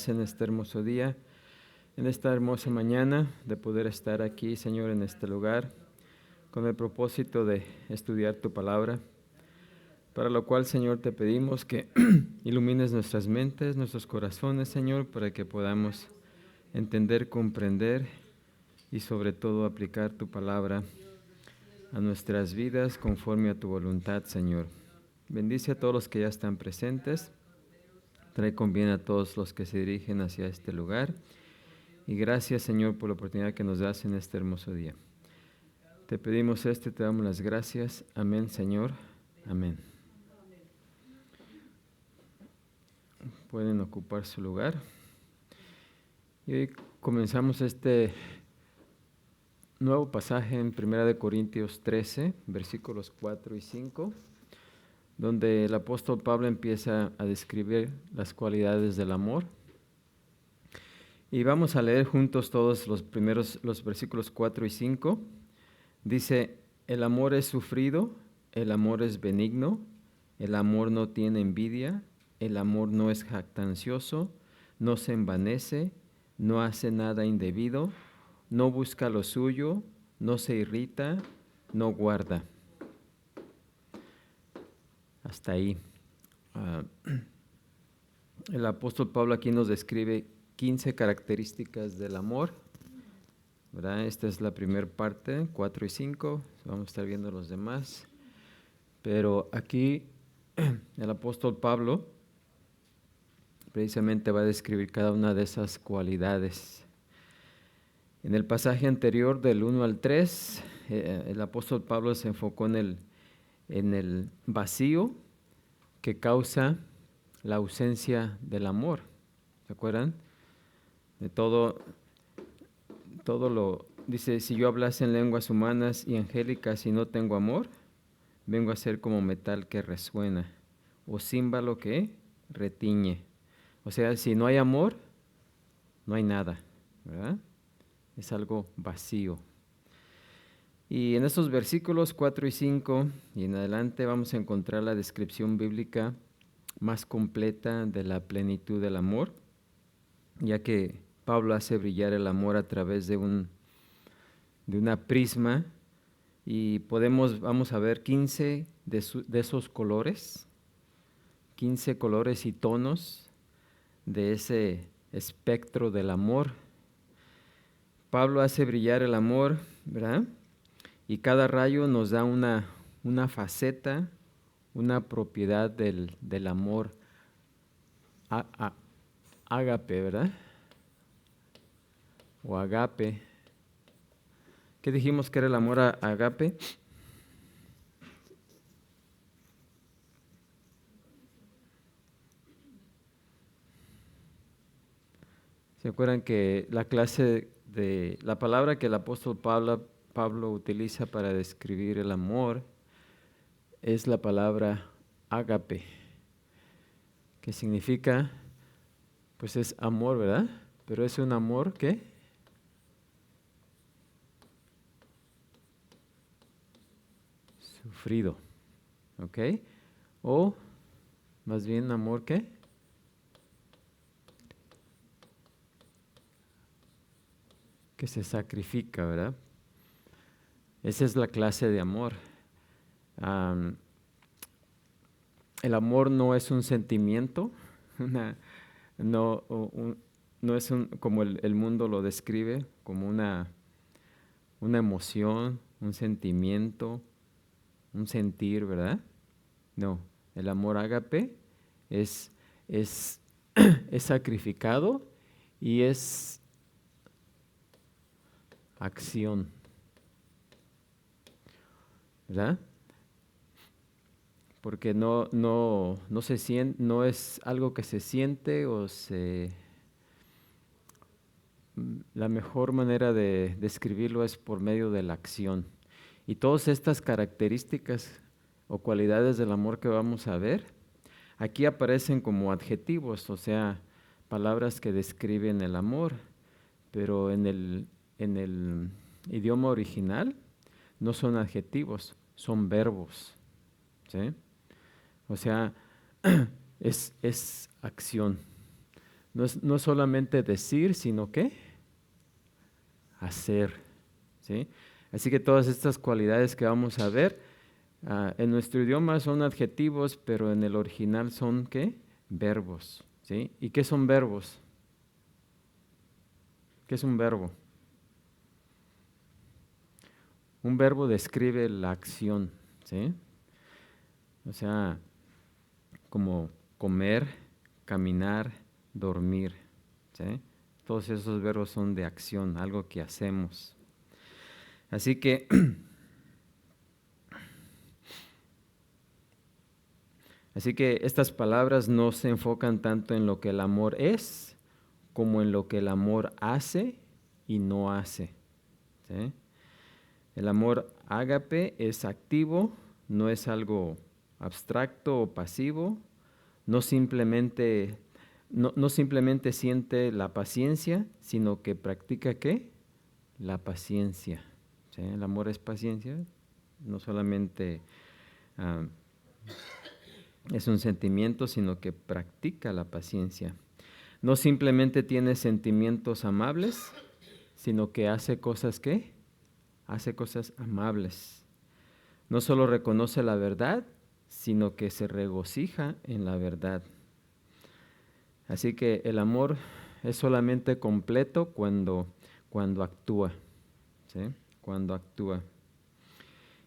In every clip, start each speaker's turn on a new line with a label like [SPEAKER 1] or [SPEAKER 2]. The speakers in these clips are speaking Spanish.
[SPEAKER 1] En este hermoso día, en esta hermosa mañana, de poder estar aquí, Señor, en este lugar, con el propósito de estudiar tu palabra, para lo cual, Señor, te pedimos que ilumines nuestras mentes, nuestros corazones, Señor, para que podamos entender, comprender y sobre todo aplicar tu palabra a nuestras vidas conforme a tu voluntad, Señor. Bendice a todos los que ya están presentes. Trae con bien a todos los que se dirigen hacia este lugar. Y gracias, Señor, por la oportunidad que nos das en este hermoso día. Te pedimos esto y te damos las gracias. Amén, Señor. Amén. Pueden ocupar su lugar. Y hoy comenzamos este nuevo pasaje en 1 Corintios 13, versículos 4 y 5, donde el apóstol Pablo empieza a describir las cualidades del amor. Y vamos a leer juntos todos los versículos 4 y 5. Dice: el amor es sufrido, el amor es benigno, el amor no tiene envidia, el amor no es jactancioso, no se envanece, no hace nada indebido, no busca lo suyo, no se irrita, no guarda. Hasta ahí. El apóstol Pablo aquí nos describe 15 características del amor, ¿verdad? Esta es la primera parte, 4 y 5, vamos a estar viendo los demás. Pero aquí el apóstol Pablo precisamente va a describir cada una de esas cualidades. En el pasaje anterior del 1 al 3, el apóstol Pablo se enfocó en el vacío que causa la ausencia del amor. ¿Se acuerdan? De todo dice: si yo hablase en lenguas humanas y angélicas y no tengo amor, vengo a ser como metal que resuena, o címbalo que retiñe. O sea, si no hay amor, no hay nada, ¿verdad? Es algo vacío. Y en estos versículos 4 y 5 y en adelante vamos a encontrar la descripción bíblica más completa de la plenitud del amor, ya que Pablo hace brillar el amor a través de una prisma, y vamos a ver 15 de esos colores, 15 colores y tonos de ese espectro del amor. Pablo hace brillar el amor, ¿verdad? Y cada rayo nos da una faceta, una propiedad del amor ágape, ¿verdad? O agape. ¿Qué dijimos que era el amor agape? ¿Se acuerdan que la palabra que el apóstol Pablo utiliza para describir el amor es la palabra ágape, que significa, pues es amor, ¿verdad? Pero es un amor ¿qué? Sufrido, ¿ok? O más bien amor ¿qué? Que se sacrifica, ¿verdad? Esa es la clase de amor. El amor no es un sentimiento, no es como el mundo lo describe, como una emoción, un sentimiento, un sentir, ¿verdad? No, el amor ágape es sacrificado y es acción, ¿verdad? Porque no se siente, no es algo que se siente la mejor manera de describirlo es por medio de la acción. Y todas estas características o cualidades del amor que vamos a ver, aquí aparecen como adjetivos, o sea, palabras que describen el amor, pero en el idioma original no son adjetivos, son verbos, ¿sí? O sea, es acción. No es solamente decir, sino ¿qué? Hacer, ¿sí? Así que todas estas cualidades que vamos a ver, en nuestro idioma son adjetivos, pero en el original son ¿qué? Verbos, ¿sí? ¿Y qué son verbos? ¿Qué es un verbo? Un verbo describe la acción, ¿sí? O sea, como comer, caminar, dormir, ¿sí? Todos esos verbos son de acción, algo que hacemos. Así que, así que estas palabras no se enfocan tanto en lo que el amor es, como en lo que el amor hace y no hace, ¿sí? El amor ágape es activo, no es algo abstracto o pasivo, no simplemente, no simplemente siente la paciencia, sino que practica ¿qué? La paciencia, ¿sí? El amor es paciencia, no solamente es un sentimiento, sino que practica la paciencia. No simplemente tiene sentimientos amables, sino que hace cosas ¿qué? Hace cosas amables. No solo reconoce la verdad, sino que se regocija en la verdad. Así que el amor es solamente completo cuando actúa, ¿sí? Cuando actúa.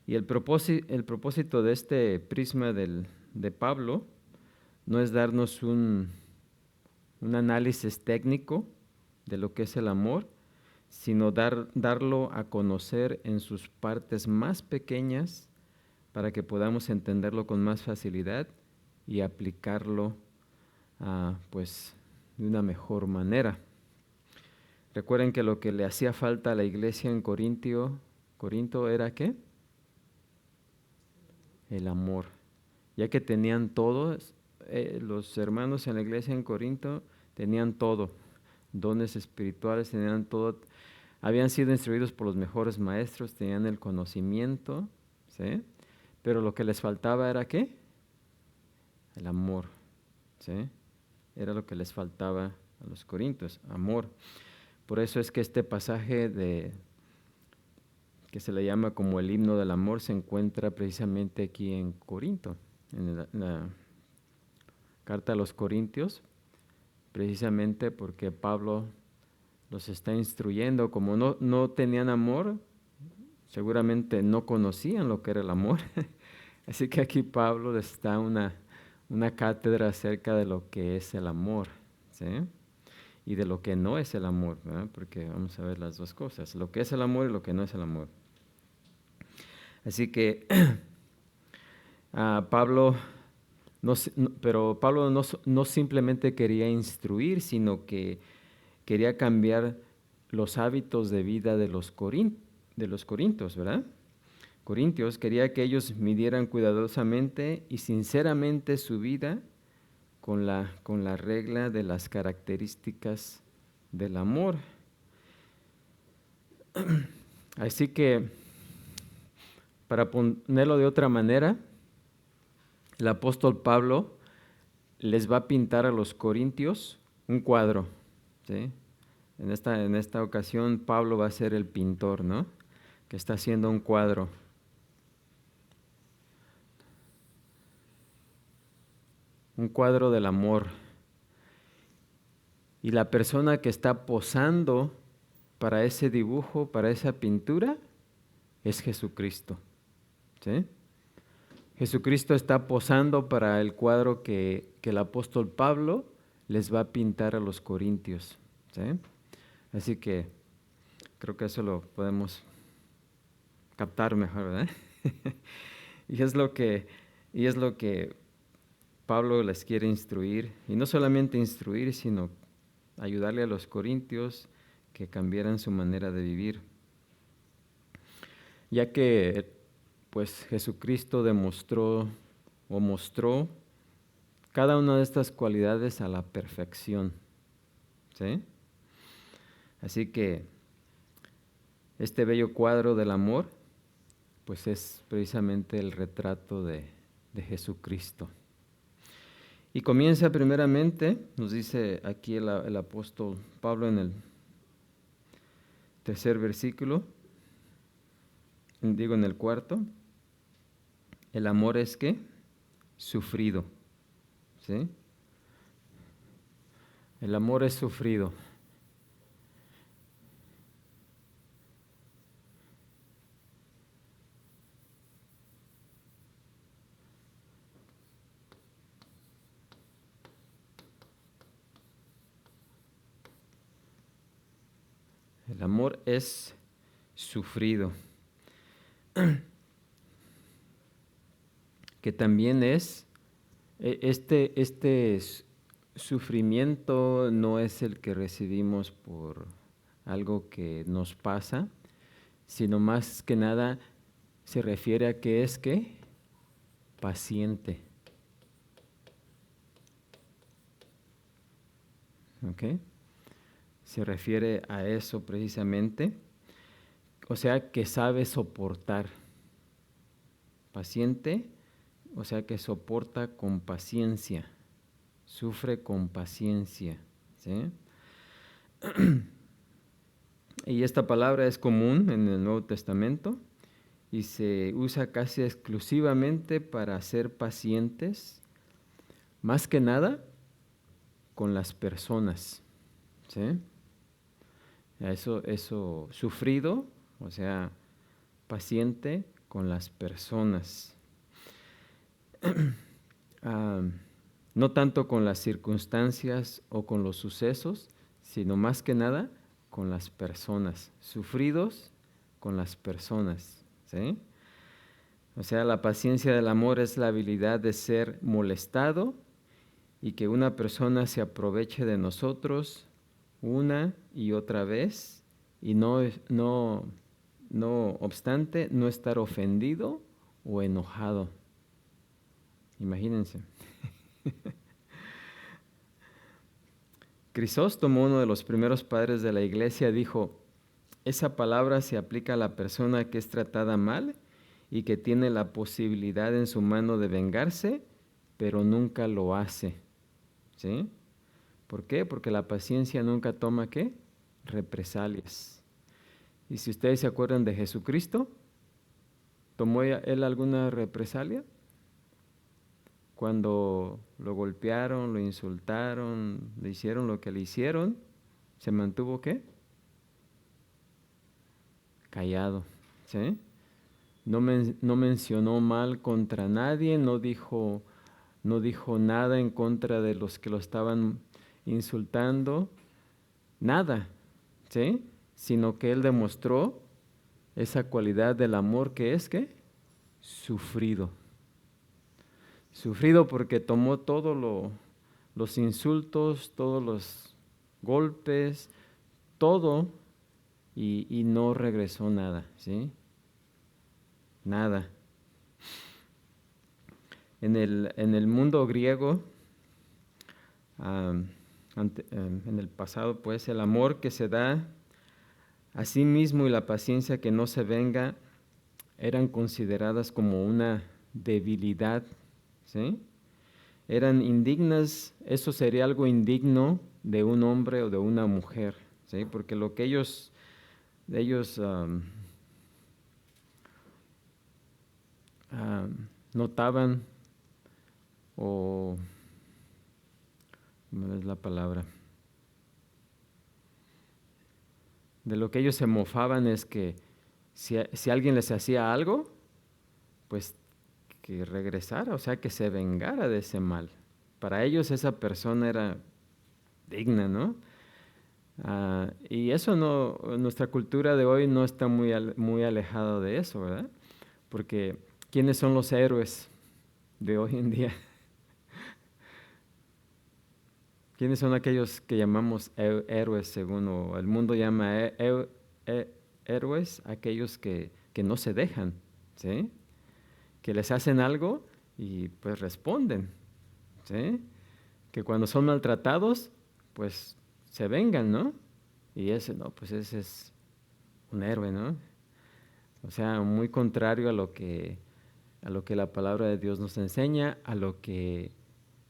[SPEAKER 1] Y el propósito de este prisma de Pablo no es darnos un análisis técnico de lo que es el amor, sino darlo a conocer en sus partes más pequeñas para que podamos entenderlo con más facilidad y aplicarlo pues de una mejor manera. Recuerden que lo que le hacía falta a la iglesia en Corinto era ¿qué? El amor. Ya que tenían todo, los hermanos en la iglesia en Corinto tenían todo, dones espirituales, tenían todo, habían sido instruidos por los mejores maestros, tenían el conocimiento, ¿sí? Pero lo que les faltaba era ¿qué? El amor, ¿sí? Era lo que les faltaba a los corintios, amor. Por eso es que este pasaje que se le llama como el himno del amor se encuentra precisamente aquí en Corinto, en la carta a los Corintios, precisamente porque Pablo los está instruyendo. Como no tenían amor, seguramente no conocían lo que era el amor. Así que aquí Pablo les da una cátedra acerca de lo que es el amor, ¿sí? Y de lo que no es el amor, ¿verdad? Porque vamos a ver las dos cosas, lo que es el amor y lo que no es el amor. Así que pero Pablo no simplemente quería instruir, sino que quería cambiar los hábitos de vida de los corintios, ¿verdad? Corintios quería que ellos midieran cuidadosamente y sinceramente su vida con la regla de las características del amor. Así que, para ponerlo de otra manera, el apóstol Pablo les va a pintar a los corintios un cuadro, ¿sí? En esta ocasión Pablo va a ser el pintor, ¿no? Que está haciendo un cuadro. Un cuadro del amor. Y la persona que está posando para ese dibujo, para esa pintura, es Jesucristo, ¿sí? Jesucristo está posando para el cuadro que el apóstol Pablo les va a pintar a los corintios, ¿sí? Así que creo que eso lo podemos captar mejor, ¿verdad? y es lo que Pablo les quiere instruir, y no solamente instruir, sino ayudarle a los corintios que cambiaran su manera de vivir. Ya que pues Jesucristo mostró cada una de estas cualidades a la perfección, ¿sí? Así que este bello cuadro del amor pues es precisamente el retrato de Jesucristo. Y comienza primeramente, nos dice aquí el apóstol Pablo en el tercer versículo, digo en el cuarto, el amor es ¿qué? Sufrido, ¿sí? El amor es sufrido. El amor es sufrido, que también es, sufrimiento no es el que recibimos por algo que nos pasa, sino más que nada se refiere a que es que paciente. ¿Ok? Se refiere a eso precisamente. O sea, que sabe soportar. Paciente, o sea, que soporta con paciencia. Sufre con paciencia. ¿Sí? Y esta palabra es común en el Nuevo Testamento y se usa casi exclusivamente para ser pacientes, más que nada con las personas. ¿Sí? Eso sufrido, o sea, paciente con las personas. No tanto con las circunstancias o con los sucesos, sino más que nada con las personas. Sufridos con las personas. ¿Sí? O sea, la paciencia del amor es la habilidad de ser molestado y que una persona se aproveche de nosotros una y otra vez y no obstante no estar ofendido o enojado. Imagínense. Crisóstomo, uno de los primeros padres de la iglesia, dijo, esa palabra se aplica a la persona que es tratada mal y que tiene la posibilidad en su mano de vengarse, pero nunca lo hace. ¿Sí? ¿Por qué? Porque la paciencia nunca toma ¿qué? Represalias. Y si ustedes se acuerdan de Jesucristo, ¿tomó él alguna represalia? Cuando lo golpearon, lo insultaron, le hicieron lo que le hicieron, ¿se mantuvo qué? Callado, ¿sí? No mencionó mal contra nadie, no dijo nada en contra de los que lo estaban insultando, nada, ¿sí? Sino que él demostró esa cualidad del amor que es ¿qué? Sufrido. Sufrido porque tomó todos los insultos, todos los golpes, todo y no regresó nada, ¿sí? Nada. En el mundo griego, en el pasado, pues, el amor que se da a sí mismo y la paciencia que no se venga eran consideradas como una debilidad, ¿sí? Eran indignas, eso sería algo indigno de un hombre o de una mujer, ¿sí? Porque lo que ellos notaban o, ¿cómo es la palabra? De lo que ellos se mofaban es que si alguien les hacía algo, pues que regresara, o sea, que se vengara de ese mal. Para ellos esa persona era digna, ¿no? Y eso no, nuestra cultura de hoy no está muy alejada de eso, ¿verdad? Porque ¿quiénes son los héroes de hoy en día? ¿Quiénes son aquellos que llamamos héroes según o el mundo llama héroes? Aquellos que no se dejan, ¿sí? Que les hacen algo y pues responden, ¿sí? Que cuando son maltratados, pues se vengan, ¿no? Y ese, no, pues ese es un héroe, ¿no? O sea, muy contrario a lo que la palabra de Dios nos enseña, a lo que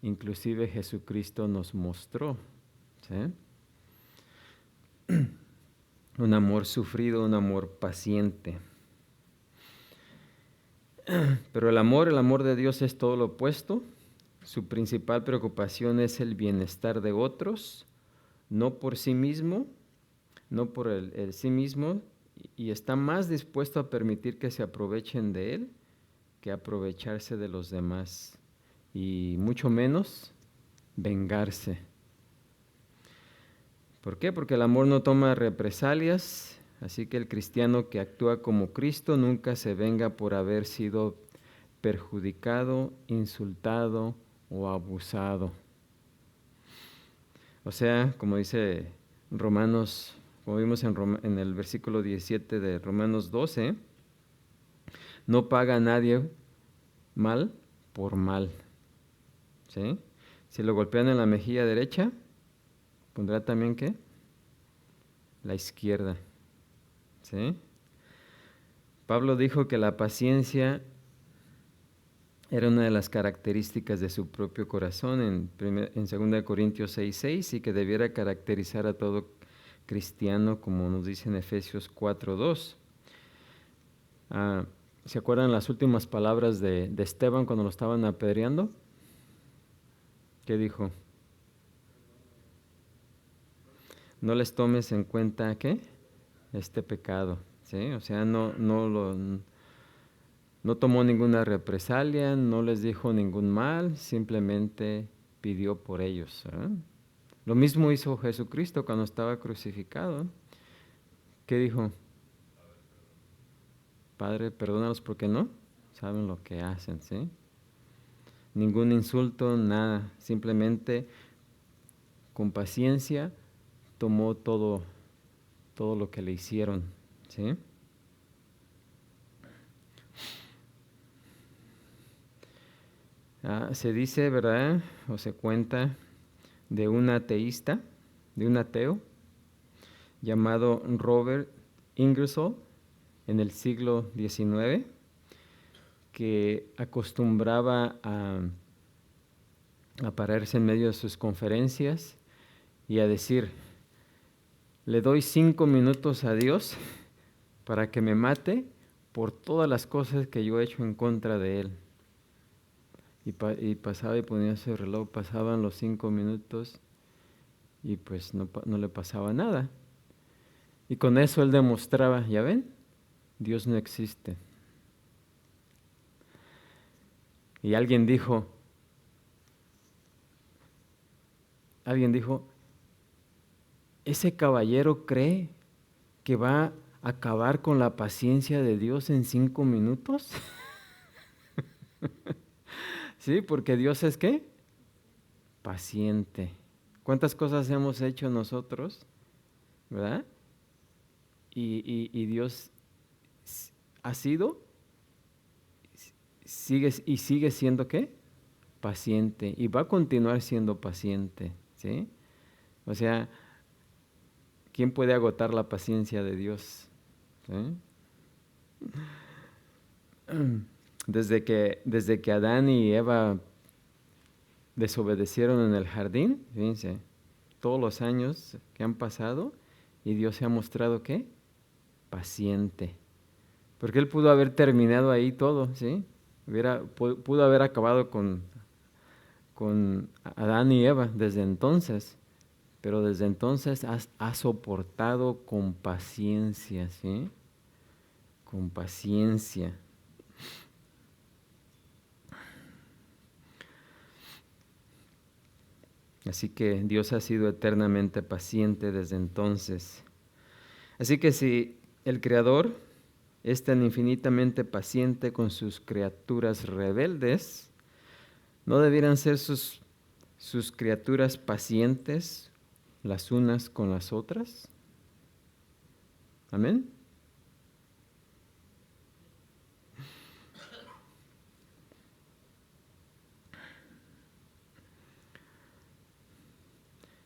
[SPEAKER 1] inclusive Jesucristo nos mostró, ¿sí? Un amor sufrido, un amor paciente. Pero el amor de Dios es todo lo opuesto. Su principal preocupación es el bienestar de otros, no por sí mismo, no por el sí mismo, y está más dispuesto a permitir que se aprovechen de él que aprovecharse de los demás, y mucho menos vengarse. ¿Por qué? Porque el amor no toma represalias, así que el cristiano que actúa como Cristo nunca se venga por haber sido perjudicado, insultado o abusado. O sea, como dice Romanos, como vimos en el versículo 17 de Romanos 12, no paga a nadie mal por mal. ¿Sí? Si lo golpean en la mejilla derecha, pondrá también ¿qué? La izquierda. ¿Sí? Pablo dijo que la paciencia era una de las características de su propio corazón en 2 Corintios 6:6 y que debiera caracterizar a todo cristiano, como nos dice en Efesios 4:2. ¿Se acuerdan las últimas palabras de Esteban cuando lo estaban apedreando? ¿Qué dijo? No les tomes en cuenta, ¿qué? Este pecado, ¿sí? O sea, no tomó ninguna represalia, no les dijo ningún mal, simplemente pidió por ellos. Lo mismo hizo Jesucristo cuando estaba crucificado. ¿Qué dijo? Padre, perdónalos porque no saben lo que hacen, ¿sí? Ningún insulto, nada, simplemente con paciencia tomó todo lo que le hicieron, ¿sí? Se dice, ¿verdad? O se cuenta de un ateísta, de un ateo, llamado Robert Ingersoll, en el siglo XIX, que acostumbraba a pararse en medio de sus conferencias y a decir: le doy 5 minutos a Dios para que me mate por todas las cosas que yo he hecho en contra de Él. Y pasaba y ponía su reloj, pasaban los 5 minutos y pues no le pasaba nada. Y con eso él demostraba, ¿ya ven? Dios no existe. Y alguien dijo, ¿ese caballero cree que va a acabar con la paciencia de Dios en 5 minutos? Sí, porque Dios es ¿qué? Paciente. ¿Cuántas cosas hemos hecho nosotros? ¿Verdad? Y Dios ha sido, sigue siendo ¿qué? Paciente. Y va a continuar siendo paciente. ¿Sí? O sea, ¿quién puede agotar la paciencia de Dios? ¿Sí? Desde que Adán y Eva desobedecieron en el jardín, fíjense, todos los años que han pasado, y Dios se ha mostrado ¿qué? Paciente. Porque Él pudo haber terminado ahí todo, ¿sí? Pudo haber acabado con Adán y Eva desde entonces, pero desde entonces ha soportado con paciencia, ¿sí? Con paciencia. Así que Dios ha sido eternamente paciente desde entonces. Así que si el Creador es tan infinitamente paciente con sus criaturas rebeldes, ¿no debieran ser sus criaturas pacientes las unas con las otras? ¿Amén?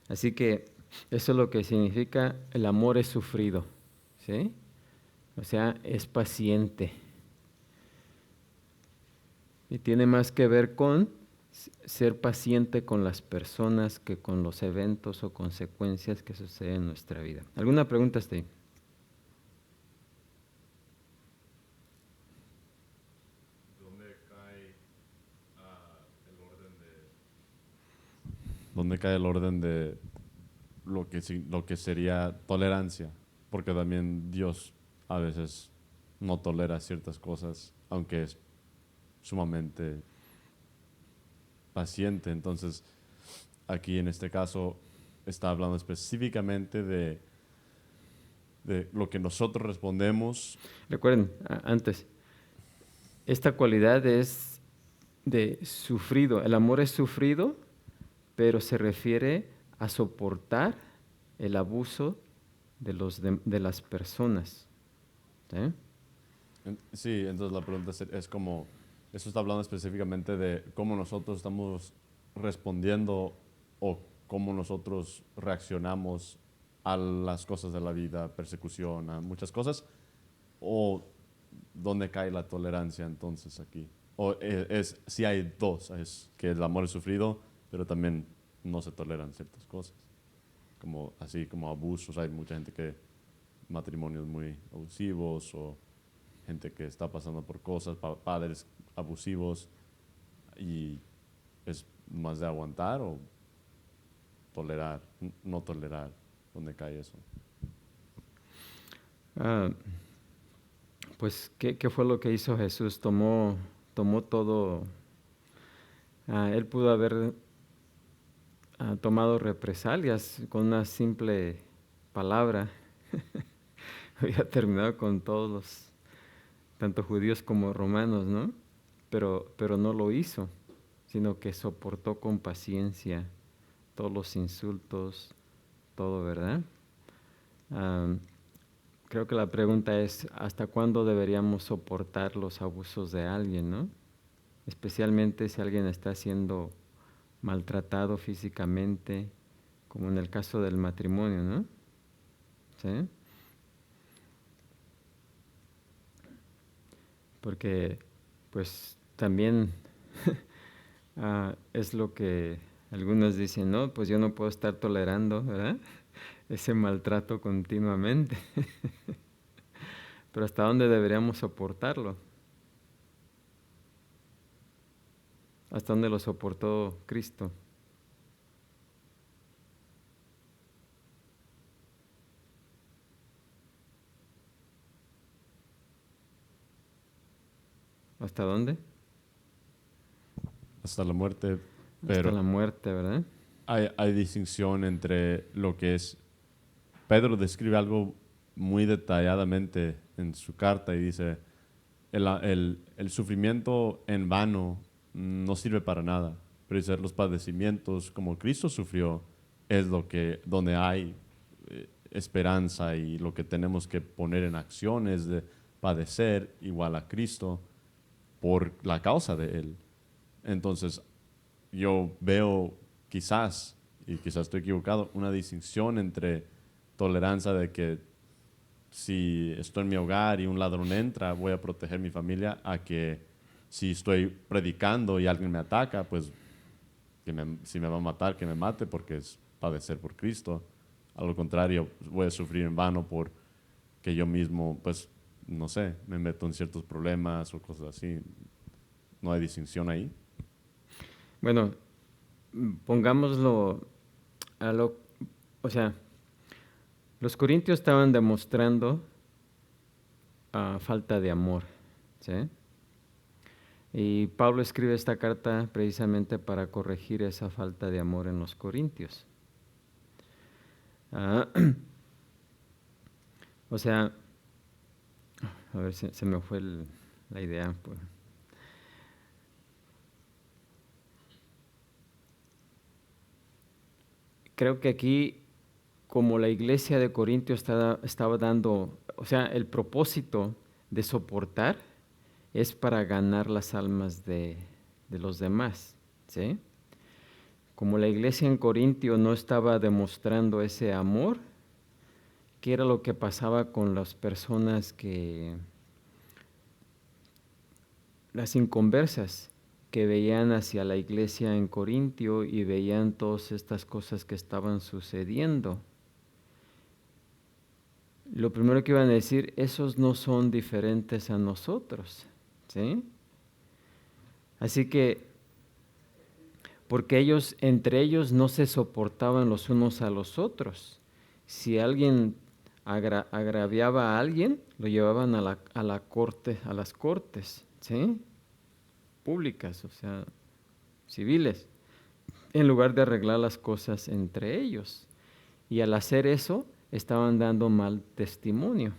[SPEAKER 1] Así que eso es lo que significa el amor es sufrido, ¿sí? O sea, es paciente. Y tiene más que ver con ser paciente con las personas que con los eventos o consecuencias que suceden en nuestra vida. ¿Alguna pregunta hasta ahí?
[SPEAKER 2] ¿Dónde cae el orden de lo que sería tolerancia? Porque también Dios a veces no tolera ciertas cosas, aunque es sumamente paciente. Entonces, aquí en este caso está hablando específicamente de lo que nosotros respondemos.
[SPEAKER 1] Recuerden, antes, esta cualidad es de sufrido. El amor es sufrido, pero se refiere a soportar el abuso de las personas. ¿Sí?
[SPEAKER 2] Sí, entonces la pregunta es como, eso está hablando específicamente de cómo nosotros estamos respondiendo o cómo nosotros reaccionamos a las cosas de la vida, persecución, a muchas cosas, o dónde cae la tolerancia entonces aquí. O si hay dos, es que el amor es sufrido, pero también no se toleran ciertas cosas, como así como abusos. Hay mucha gente que matrimonios muy abusivos o gente que está pasando por cosas, padres abusivos, y es más de aguantar o tolerar, no tolerar, ¿dónde cae eso?
[SPEAKER 1] Ah, pues, ¿qué fue lo que hizo Jesús? Tomó todo. Él pudo haber tomado represalias con una simple palabra. Había terminado con todos los, tanto judíos como romanos, ¿no? Pero no lo hizo, sino que soportó con paciencia todos los insultos, todo, ¿verdad? Ah, creo que la pregunta es, ¿hasta cuándo deberíamos soportar los abusos de alguien, no? Especialmente si alguien está siendo maltratado físicamente, como en el caso del matrimonio, ¿no? ¿Sí? Porque, pues, también es lo que algunos dicen, no, pues yo no puedo estar tolerando, ¿verdad? Ese maltrato continuamente. Pero ¿hasta dónde deberíamos soportarlo? ¿Hasta dónde lo soportó Cristo? ¿Hasta dónde?
[SPEAKER 2] Hasta la muerte,
[SPEAKER 1] Hasta
[SPEAKER 2] pero
[SPEAKER 1] la muerte, ¿verdad?
[SPEAKER 2] hay distinción entre lo que es, Pedro describe algo muy detalladamente en su carta y dice, el sufrimiento en vano no sirve para nada, pero dice, los padecimientos como Cristo sufrió es lo que, donde hay esperanza, y lo que tenemos que poner en acción es de padecer igual a Cristo por la causa de Él. Entonces, yo veo quizás, y quizás estoy equivocado, una distinción entre tolerancia de que si estoy en mi hogar y un ladrón entra, voy a proteger mi familia, a que si estoy predicando y alguien me ataca, pues si me va a matar, que me mate, porque es padecer por Cristo. A lo contrario, voy a sufrir en vano por que yo mismo, pues, no sé, me meto en ciertos problemas o cosas así. No hay distinción ahí.
[SPEAKER 1] Bueno, pongámoslo a lo, o sea, los corintios estaban demostrando falta de amor, ¿sí? Y Pablo escribe esta carta precisamente para corregir esa falta de amor en los corintios. Ah, o sea, a ver, se me fue la idea, pues. Creo que aquí, como la iglesia de Corintios estaba dando, o sea, el propósito de soportar es para ganar las almas de los demás, ¿sí? Como la iglesia en Corintio no estaba demostrando ese amor, ¿qué era lo que pasaba con las personas las inconversas, que veían hacia la iglesia en Corintio y veían todas estas cosas que estaban sucediendo. Lo primero que iban a decir, esos no son diferentes a nosotros, ¿sí? Así que, porque ellos, entre ellos no se soportaban los unos a los otros. Si alguien agraviaba a alguien, lo llevaban a la corte, a las cortes, ¿sí? Públicas, o sea, civiles, en lugar de arreglar las cosas entre ellos. Y al hacer eso, estaban dando mal testimonio.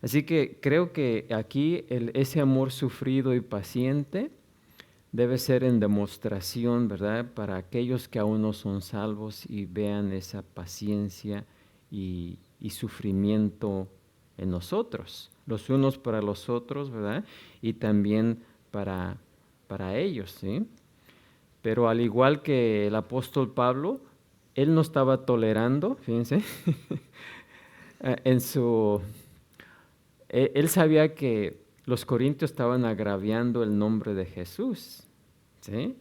[SPEAKER 1] Así que creo que aquí ese amor sufrido y paciente debe ser en demostración, ¿verdad? Para aquellos que aún no son salvos y vean esa paciencia y sufrimiento en nosotros, los unos para los otros, ¿verdad? Y también para ellos, ¿sí? Pero al igual que el apóstol Pablo, él no estaba tolerando, fíjense, en su... Él sabía que los corintios estaban agraviando el nombre de Jesús, ¿sí?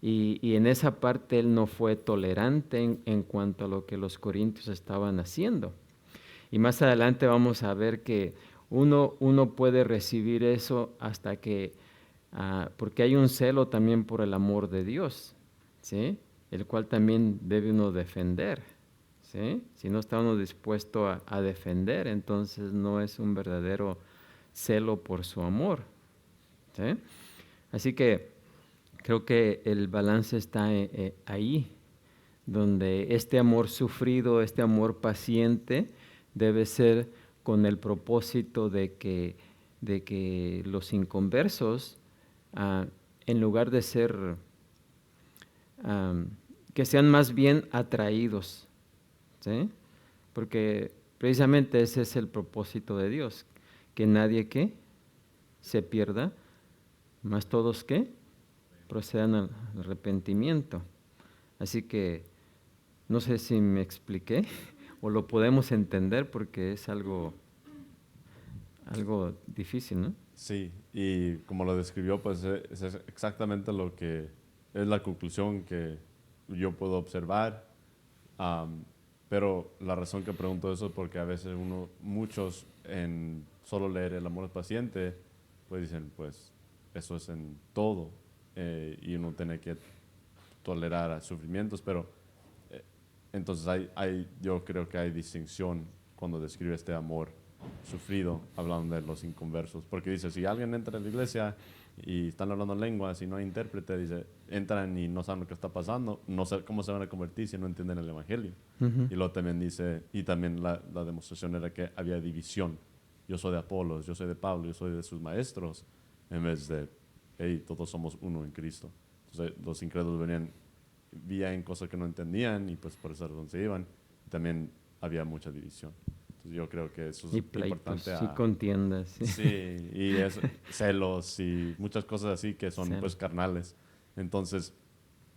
[SPEAKER 1] Y en esa parte él no fue tolerante en cuanto a lo que los corintios estaban haciendo. Y más adelante vamos a ver que uno puede recibir eso hasta que, porque hay un celo también por el amor de Dios, ¿sí? El cual también debe uno defender, ¿sí? Si no está uno dispuesto a defender, entonces no es un verdadero celo por su amor, ¿sí? Así que creo que el balance está ahí, donde este amor sufrido, este amor paciente, debe ser con el propósito de que los inconversos, en lugar de ser, que sean más bien atraídos, ¿sí? Porque precisamente ese es el propósito de Dios, que nadie que se pierda, más todos que procedan al arrepentimiento. Así que no sé si me expliqué o lo podemos entender porque es algo difícil, ¿no?
[SPEAKER 2] Sí, y como lo describió, pues es exactamente lo que es la conclusión que yo puedo observar. Pero la razón que pregunto eso es porque a veces muchos en solo leer el amor paciente, pues dicen, pues eso es en todo, y uno tiene que tolerar a sufrimientos, pero entonces yo creo que hay distinción cuando describe este amor sufrido, hablando de los inconversos, porque dice, si alguien entra en la iglesia y están hablando lenguas y no hay intérprete, dice, entran y no saben lo que está pasando, no sé cómo se van a convertir si no entienden el evangelio. Y luego también dice, y también la demostración era que había división, yo soy de Apolos, yo soy de Pablo, yo soy de sus maestros, en vez de, hey, todos somos uno en Cristo. Entonces los incrédulos veían cosas que no entendían y pues por esa razón se iban. También había mucha división. Entonces yo creo que eso es
[SPEAKER 1] Y pleitos,
[SPEAKER 2] importante.
[SPEAKER 1] y contiendas. Sí.
[SPEAKER 2] Sí, y celos y muchas cosas así que son pues carnales. Entonces,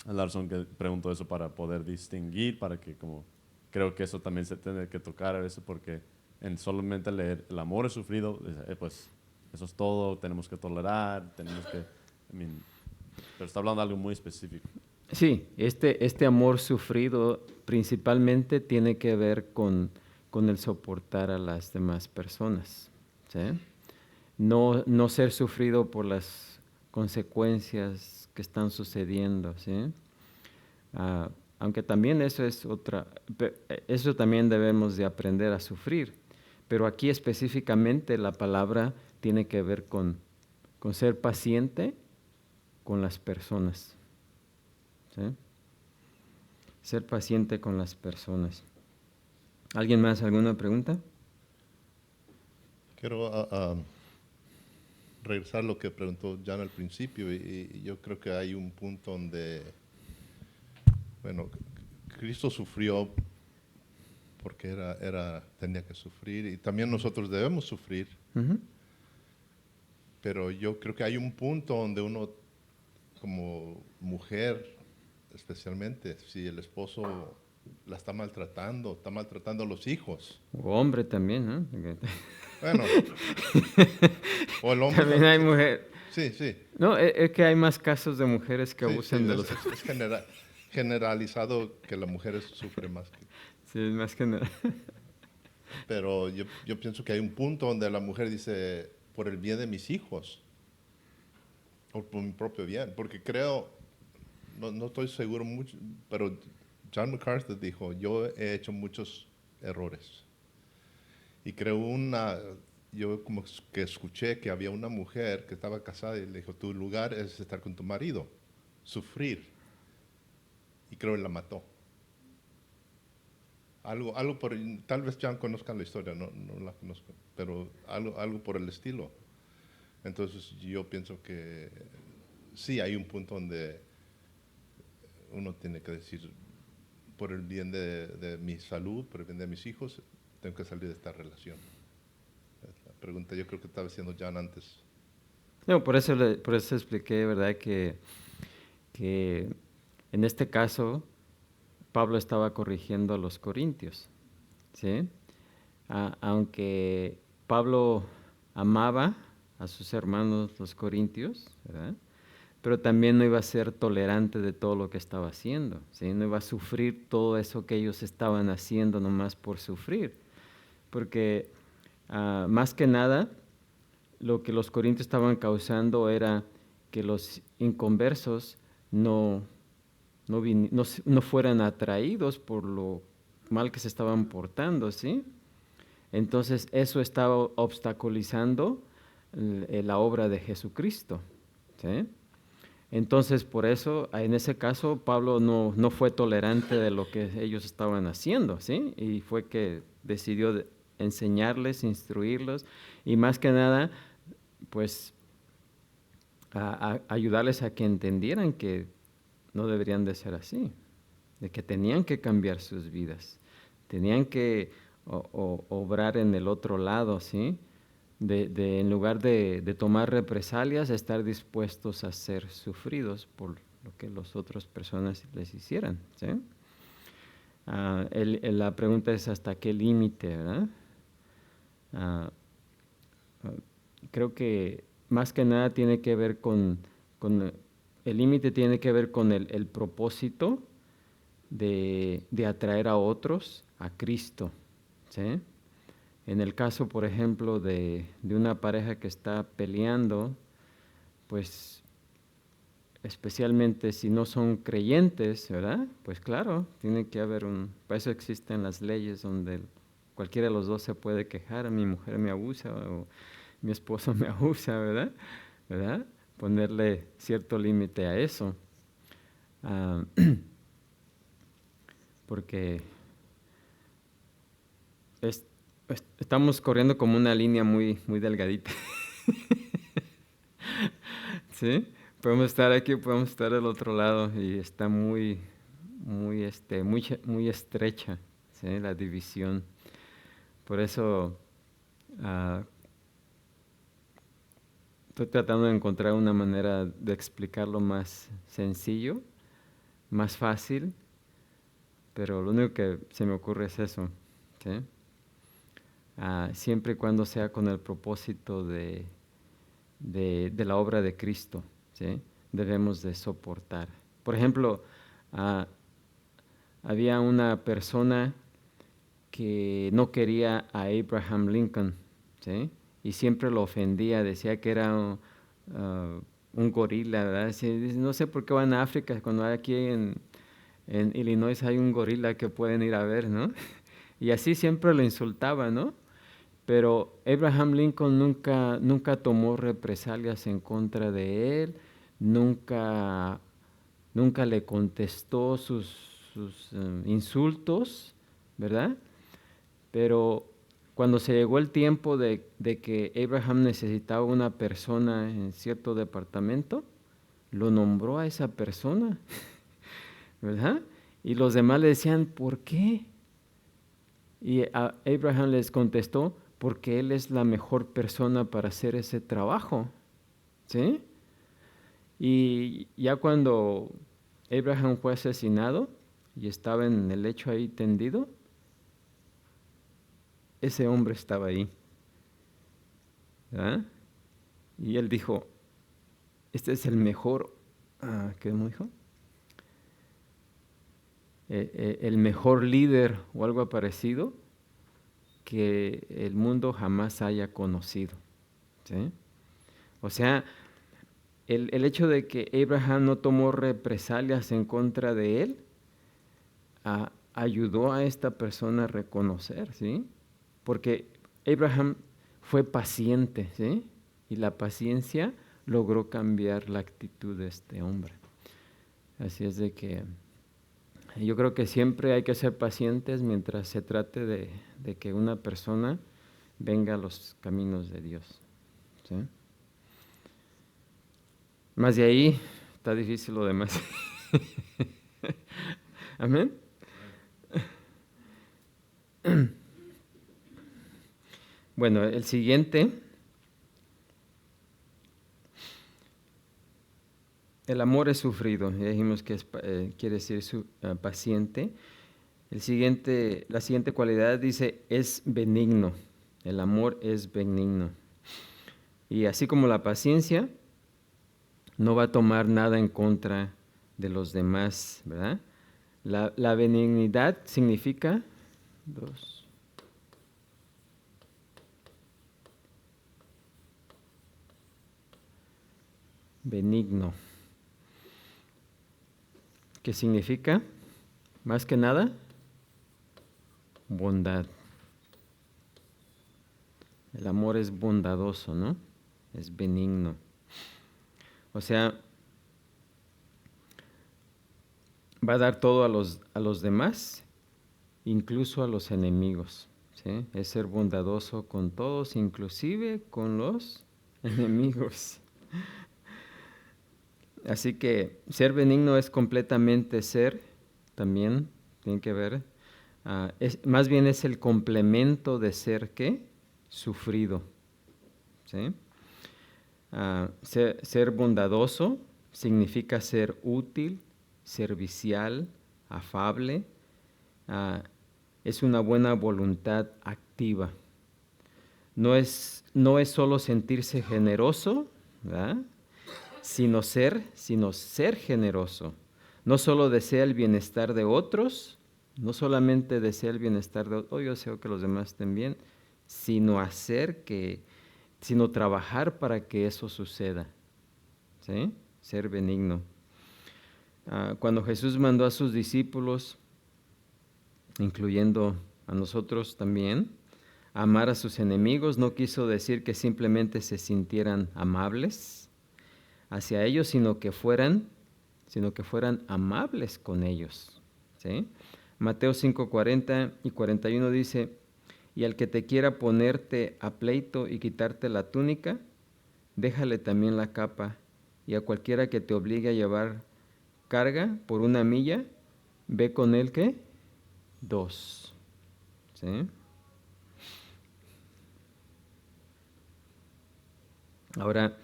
[SPEAKER 2] es la razón que pregunto eso para poder distinguir, para que como creo que eso también se tiene que tocar a veces porque en solamente leer el amor es sufrido, pues eso es todo, tenemos que tolerar, tenemos que, pero está hablando de algo muy específico.
[SPEAKER 1] Sí, este amor sufrido principalmente tiene que ver con el soportar a las demás personas, ¿sí? No ser sufrido por las consecuencias que están sucediendo, ¿sí? Aunque también eso también debemos de aprender a sufrir, pero aquí específicamente la palabra tiene que ver con ser paciente con las personas, ¿sí? Ser paciente con las personas. ¿Alguien más? ¿Alguna pregunta?
[SPEAKER 3] Quiero regresar a lo que preguntó Jan al principio y yo creo que hay un punto donde, bueno, Cristo sufrió porque tenía que sufrir y también nosotros debemos sufrir, pero yo creo que hay un punto donde uno, como mujer especialmente, si el esposo la está maltratando a los hijos.
[SPEAKER 1] O hombre también, ¿no?
[SPEAKER 3] Bueno, o el hombre
[SPEAKER 1] También hay mujer.
[SPEAKER 3] Sí, sí,
[SPEAKER 1] No, es que hay más casos de mujeres que
[SPEAKER 3] sí, sí,
[SPEAKER 1] abusan de los...
[SPEAKER 3] es generalizado que la mujer sufre más que...
[SPEAKER 1] Sí, más que nada.
[SPEAKER 3] Pero yo pienso que hay un punto donde la mujer dice, por el bien de mis hijos, o por mi propio bien, porque creo, no estoy seguro mucho, pero John MacArthur dijo, yo he hecho muchos errores. Y creo yo como que escuché que había una mujer que estaba casada y le dijo, tu lugar es estar con tu marido, sufrir. Y creo que la mató. Algo tal vez ya conozcan la historia, no la conozco, pero algo por el estilo. Entonces yo pienso que sí hay un punto donde uno tiene que decir, por el bien de mi salud, por el bien de mis hijos, tengo que salir de esta relación. La pregunta yo creo que estaba haciendo Jan antes.
[SPEAKER 1] No, por eso expliqué, ¿verdad? Que en este caso Pablo estaba corrigiendo a los corintios, ¿sí? Aunque Pablo amaba a sus hermanos los corintios, ¿verdad? Pero también no iba a ser tolerante de todo lo que estaba haciendo, ¿sí? No iba a sufrir todo eso que ellos estaban haciendo nomás por sufrir, porque más que nada lo que los corintios estaban causando era que los inconversos no fueran atraídos por lo mal que se estaban portando, ¿sí? Entonces eso estaba obstaculizando la obra de Jesucristo, ¿sí? Entonces por eso, en ese caso, Pablo no fue tolerante de lo que ellos estaban haciendo, ¿sí? Y fue que decidió enseñarles, instruirlos y más que nada, pues ayudarles a que entendieran que no deberían de ser así, de que tenían que cambiar sus vidas, tenían que obrar en el otro lado, ¿sí? En lugar de tomar represalias, estar dispuestos a ser sufridos por lo que las otras personas les hicieran, ¿sí? La pregunta es hasta qué límite, ¿verdad? Ah, ah, Creo que más que nada tiene que ver con el límite tiene que ver con el propósito de atraer a otros a Cristo, ¿sí? En el caso, por ejemplo, de una pareja que está peleando, pues especialmente si no son creyentes, ¿verdad? Pues claro, tiene que haber para eso existen las leyes donde cualquiera de los dos se puede quejar, mi mujer me abusa o mi esposo me abusa, ¿verdad? ¿Verdad? Ponerle cierto límite a eso. Ah, porque es- estamos corriendo como una línea muy delgadita. ¿Sí? Podemos estar aquí, podemos estar del otro lado y está muy estrecha, ¿sí? La división. Por eso ah, estoy tratando de encontrar una manera de explicarlo más sencillo, más fácil, pero lo único que se me ocurre es eso, ¿sí? Siempre y cuando sea con el propósito de la obra de Cristo, ¿sí? Debemos de soportar. Por ejemplo, ah, había una persona que no quería a Abraham Lincoln, ¿sí? Y siempre lo ofendía, decía que era un gorila, ¿verdad? No sé por qué van a África cuando aquí en Illinois hay un gorila que pueden ir a ver, ¿no? Y así siempre lo insultaba, ¿no? Pero Abraham Lincoln nunca tomó represalias en contra de él, nunca, nunca le contestó sus insultos, ¿verdad? Pero cuando se llegó el tiempo de que Abraham necesitaba una persona en cierto departamento, lo nombró a esa persona, ¿verdad? Y los demás le decían, ¿por qué? Y Abraham les contestó, porque él es la mejor persona para hacer ese trabajo, ¿sí? Y ya cuando Abraham fue asesinado y estaba en el lecho ahí tendido, ese hombre estaba ahí, ¿verdad? Y él dijo, este es el mejor, ¿qué me dijo? El mejor líder o algo parecido que el mundo jamás haya conocido, ¿sí? O sea, el hecho de que Abraham no tomó represalias en contra de él, ayudó a esta persona a reconocer, ¿sí? Porque Abraham fue paciente, ¿sí? Y la paciencia logró cambiar la actitud de este hombre. Así es de que yo creo que siempre hay que ser pacientes mientras se trate de que una persona venga a los caminos de Dios, ¿sí? Más de ahí está difícil lo demás. Amén. Bueno, el siguiente, el amor es sufrido, ya dijimos que quiere decir paciente. La siguiente cualidad dice es benigno, el amor es benigno. Y así como la paciencia, no va a tomar nada en contra de los demás, ¿verdad? La benignidad significa, benigno, ¿qué significa? Más que nada, bondad. El amor es bondadoso, ¿no? Es benigno. O sea, va a dar todo a los demás, incluso a los enemigos, ¿sí? Es ser bondadoso con todos, inclusive con los enemigos. Así que ser benigno es completamente ser, también tiene que ver, más bien es el complemento de ser, ¿qué? Sufrido, ¿sí? Ser bondadoso significa ser útil, servicial, afable, es una buena voluntad activa. No es solo sentirse generoso, ¿verdad? sino ser generoso. No solo desea el bienestar de otros, no solamente desea el bienestar de otros, yo deseo que los demás estén bien, sino trabajar para que eso suceda, ¿sí? Ser benigno. Cuando Jesús mandó a sus discípulos, incluyendo a nosotros también, a amar a sus enemigos, no quiso decir que simplemente se sintieran amables hacia ellos, sino que fueran amables con ellos, ¿sí? Mateo 5:40 y 41 dice, y al que te quiera ponerte a pleito y quitarte la túnica, déjale también la capa, y a cualquiera que te obligue a llevar carga por 1 milla, ve con él, ¿qué? 2, ¿sí? Ahora,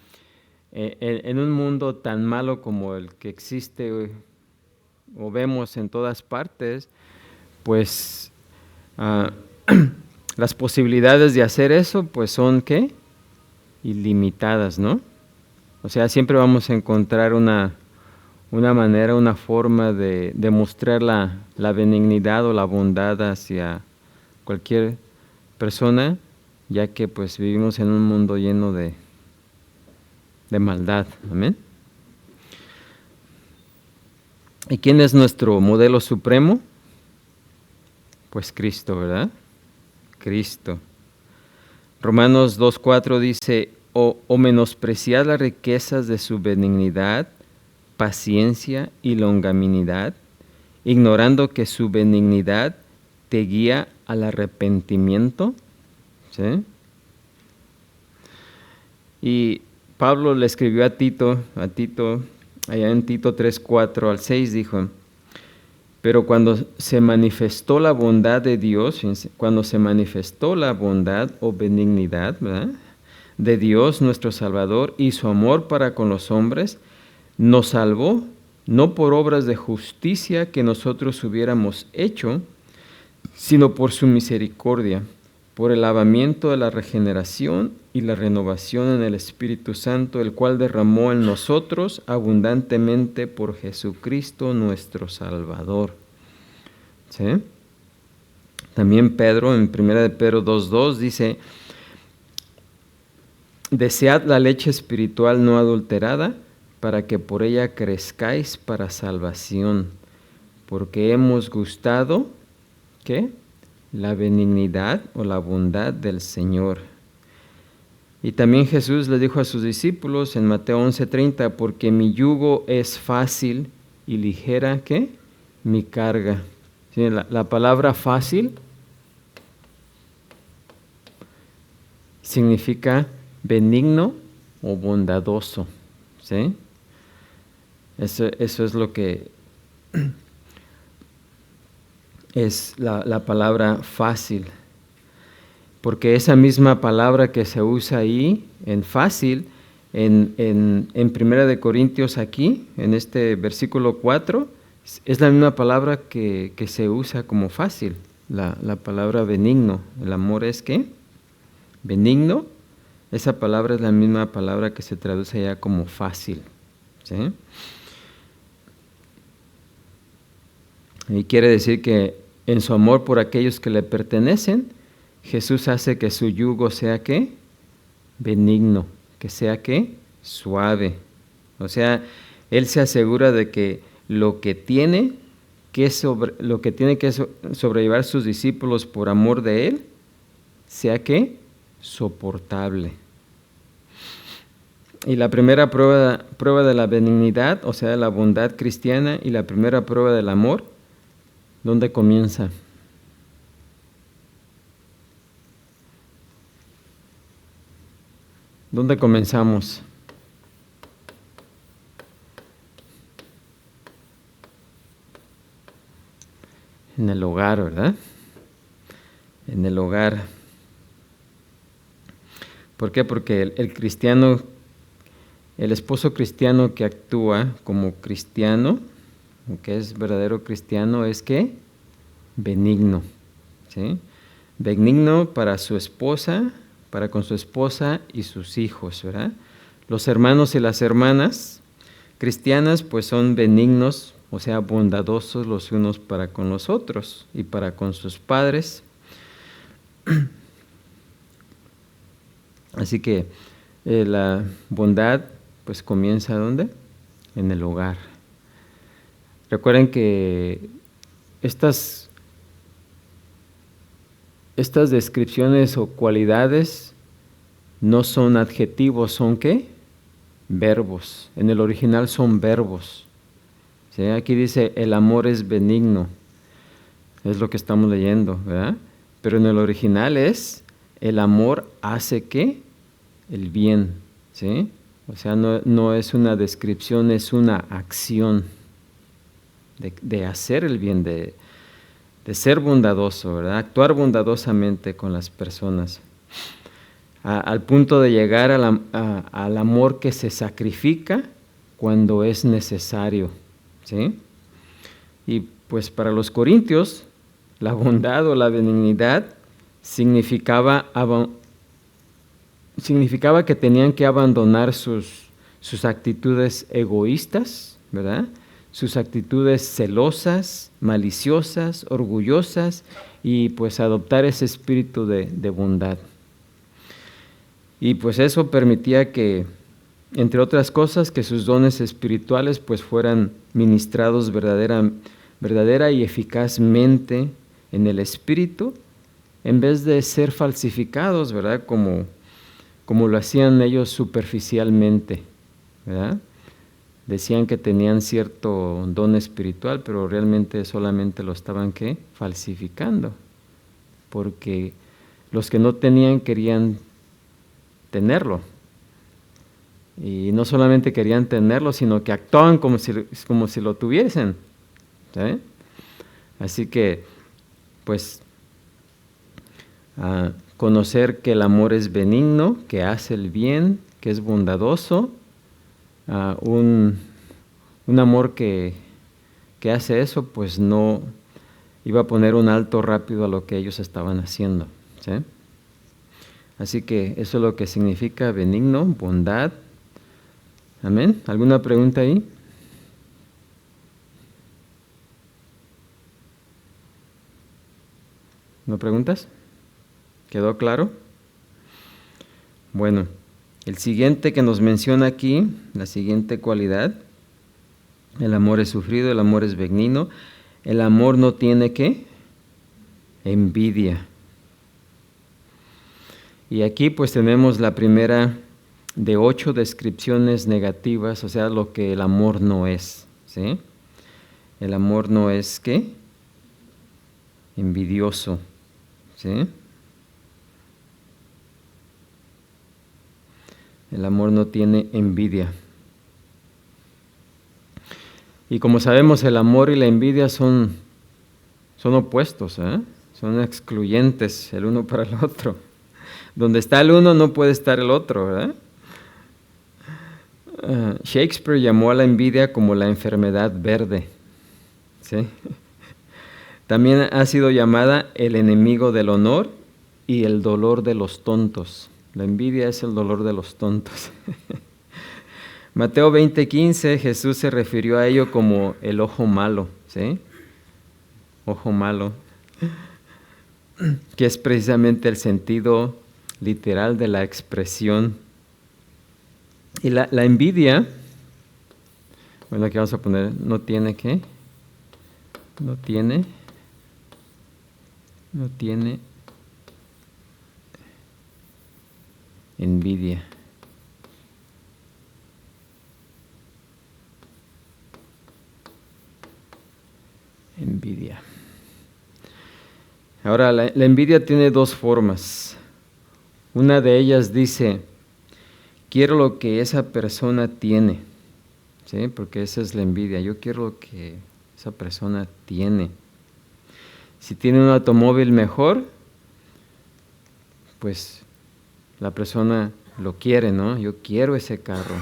[SPEAKER 1] en un mundo tan malo como el que existe o vemos en todas partes, pues las posibilidades de hacer eso pues son, ¿qué? Ilimitadas, ¿no? O sea, siempre vamos a encontrar una manera, una forma de demostrar la benignidad o la bondad hacia cualquier persona, ya que pues vivimos en un mundo lleno de maldad. Amén. ¿Y quién es nuestro modelo supremo? Pues Cristo, ¿verdad? Cristo. Romanos 2:4 dice, o menospreciad las riquezas de su benignidad, paciencia y longanimidad, ignorando que su benignidad te guía al arrepentimiento. ¿Sí? Y Pablo le escribió a Tito, allá en Tito 3:4 al 6, dijo, pero cuando se manifestó la bondad de Dios, cuando se manifestó la bondad o benignidad, ¿verdad?, de Dios nuestro Salvador y su amor para con los hombres, nos salvó, no por obras de justicia que nosotros hubiéramos hecho, sino por su misericordia, por el lavamiento de la regeneración y la renovación en el Espíritu Santo, el cual derramó en nosotros abundantemente por Jesucristo nuestro Salvador. ¿Sí? También Pedro, en 1 de Pedro 2:2, dice: desead la leche espiritual no adulterada, para que por ella crezcáis para salvación, porque hemos gustado, ¿qué? La benignidad o la bondad del Señor. Y también Jesús le dijo a sus discípulos en Mateo 11:30, porque mi yugo es fácil y ligera, ¿qué? Mi carga. ¿Sí? La palabra fácil significa benigno o bondadoso. ¿Sí? Eso es lo que es la palabra fácil. Porque esa misma palabra que se usa ahí, en fácil, en 1 de Corintios aquí, en este versículo 4, es la misma palabra que se usa como fácil, la palabra benigno. ¿El amor es qué? Benigno. Esa palabra es la misma palabra que se traduce allá como fácil. ¿Sí? Y quiere decir que en su amor por aquellos que le pertenecen, Jesús hace que su yugo sea ¿qué? Benigno, que sea ¿qué? Suave. O sea, Él se asegura de que lo que tiene que sobrellevar sus discípulos por amor de Él, sea ¿qué? Soportable. Y la primera prueba de la benignidad, o sea, de la bondad cristiana, y la primera prueba del amor, ¿dónde comienza? ¿Dónde comenzamos? En el hogar, ¿verdad? En el hogar. ¿Por qué? Porque el cristiano, el esposo cristiano que actúa como cristiano, que es verdadero cristiano, es ¿qué? Benigno. ¿Sí? Benigno para su esposa, para con su esposa y sus hijos, ¿verdad? Los hermanos y las hermanas cristianas pues son benignos, o sea, bondadosos los unos para con los otros y para con sus padres. Así que la bondad pues comienza ¿dónde? En el hogar. Recuerden que estas descripciones o cualidades no son adjetivos, ¿son qué? Verbos. En el original son verbos. ¿Sí? Aquí dice, el amor es benigno. Es lo que estamos leyendo, ¿verdad? Pero en el original es, el amor hace ¿qué? El bien. ¿Sí? O sea, no es una descripción, es una acción de hacer el bien, de ser bondadoso, ¿verdad? Actuar bondadosamente con las personas, al punto de llegar al amor que se sacrifica cuando es necesario, ¿sí? Y pues para los corintios, la bondad o la benignidad significaba que tenían que abandonar sus actitudes egoístas, ¿verdad? Sus actitudes celosas, maliciosas, orgullosas, y pues adoptar ese espíritu de bondad. Y pues eso permitía que, entre otras cosas, que sus dones espirituales pues fueran ministrados verdadera y eficazmente en el espíritu, en vez de ser falsificados, ¿verdad? Como lo hacían ellos superficialmente, ¿verdad? Decían que tenían cierto don espiritual, pero realmente solamente lo estaban ¿qué? Falsificando, porque los que no tenían querían tenerlo. Y no solamente querían tenerlo, sino que actuaban como si lo tuviesen. ¿Sí? Así que, pues, conocer que el amor es benigno, que hace el bien, que es bondadoso, un amor que hace eso, pues no iba a poner un alto rápido a lo que ellos estaban haciendo. ¿Sí? Así que eso es lo que significa benigno, bondad. Amén. ¿Alguna pregunta ahí? ¿No preguntas? ¿Quedó claro? Bueno, el siguiente que nos menciona aquí, la siguiente cualidad, el amor es sufrido, el amor es benigno, el amor no tiene ¿qué? Envidia. Y aquí pues tenemos la primera de 8 descripciones negativas, o sea, lo que el amor no es, ¿sí? El amor no es ¿qué? Envidioso, ¿sí? El amor no tiene envidia. Y como sabemos, el amor y la envidia son opuestos, ¿eh? Son excluyentes el uno para el otro. Donde está el uno no puede estar el otro, ¿verdad? Shakespeare llamó a la envidia como la enfermedad verde, ¿sí? También ha sido llamada el enemigo del honor y el dolor de los tontos. La envidia es el dolor de los tontos. Mateo 20:15, Jesús se refirió a ello como el ojo malo, ¿sí? Ojo malo, que es precisamente el sentido literal de la expresión. Y la envidia, bueno, aquí vamos a poner, no tiene ¿qué? No tiene envidia. Envidia. Ahora, la envidia tiene dos formas. Una de ellas dice, quiero lo que esa persona tiene, ¿sí? Porque esa es la envidia. Yo quiero lo que esa persona tiene. Si tiene un automóvil mejor, pues la persona lo quiere, ¿no? Yo quiero ese carro,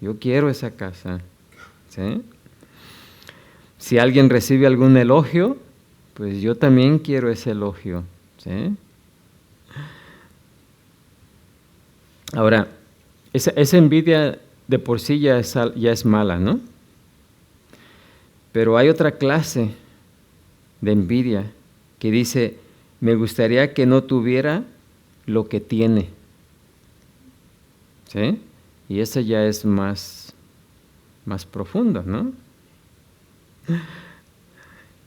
[SPEAKER 1] yo quiero esa casa, ¿sí? Si alguien recibe algún elogio, pues yo también quiero ese elogio, ¿sí? Ahora, esa envidia de por sí ya es mala, ¿no? Pero hay otra clase de envidia que dice, me gustaría que no tuviera lo que tiene, ¿sí? Y esa ya es más profunda, ¿no?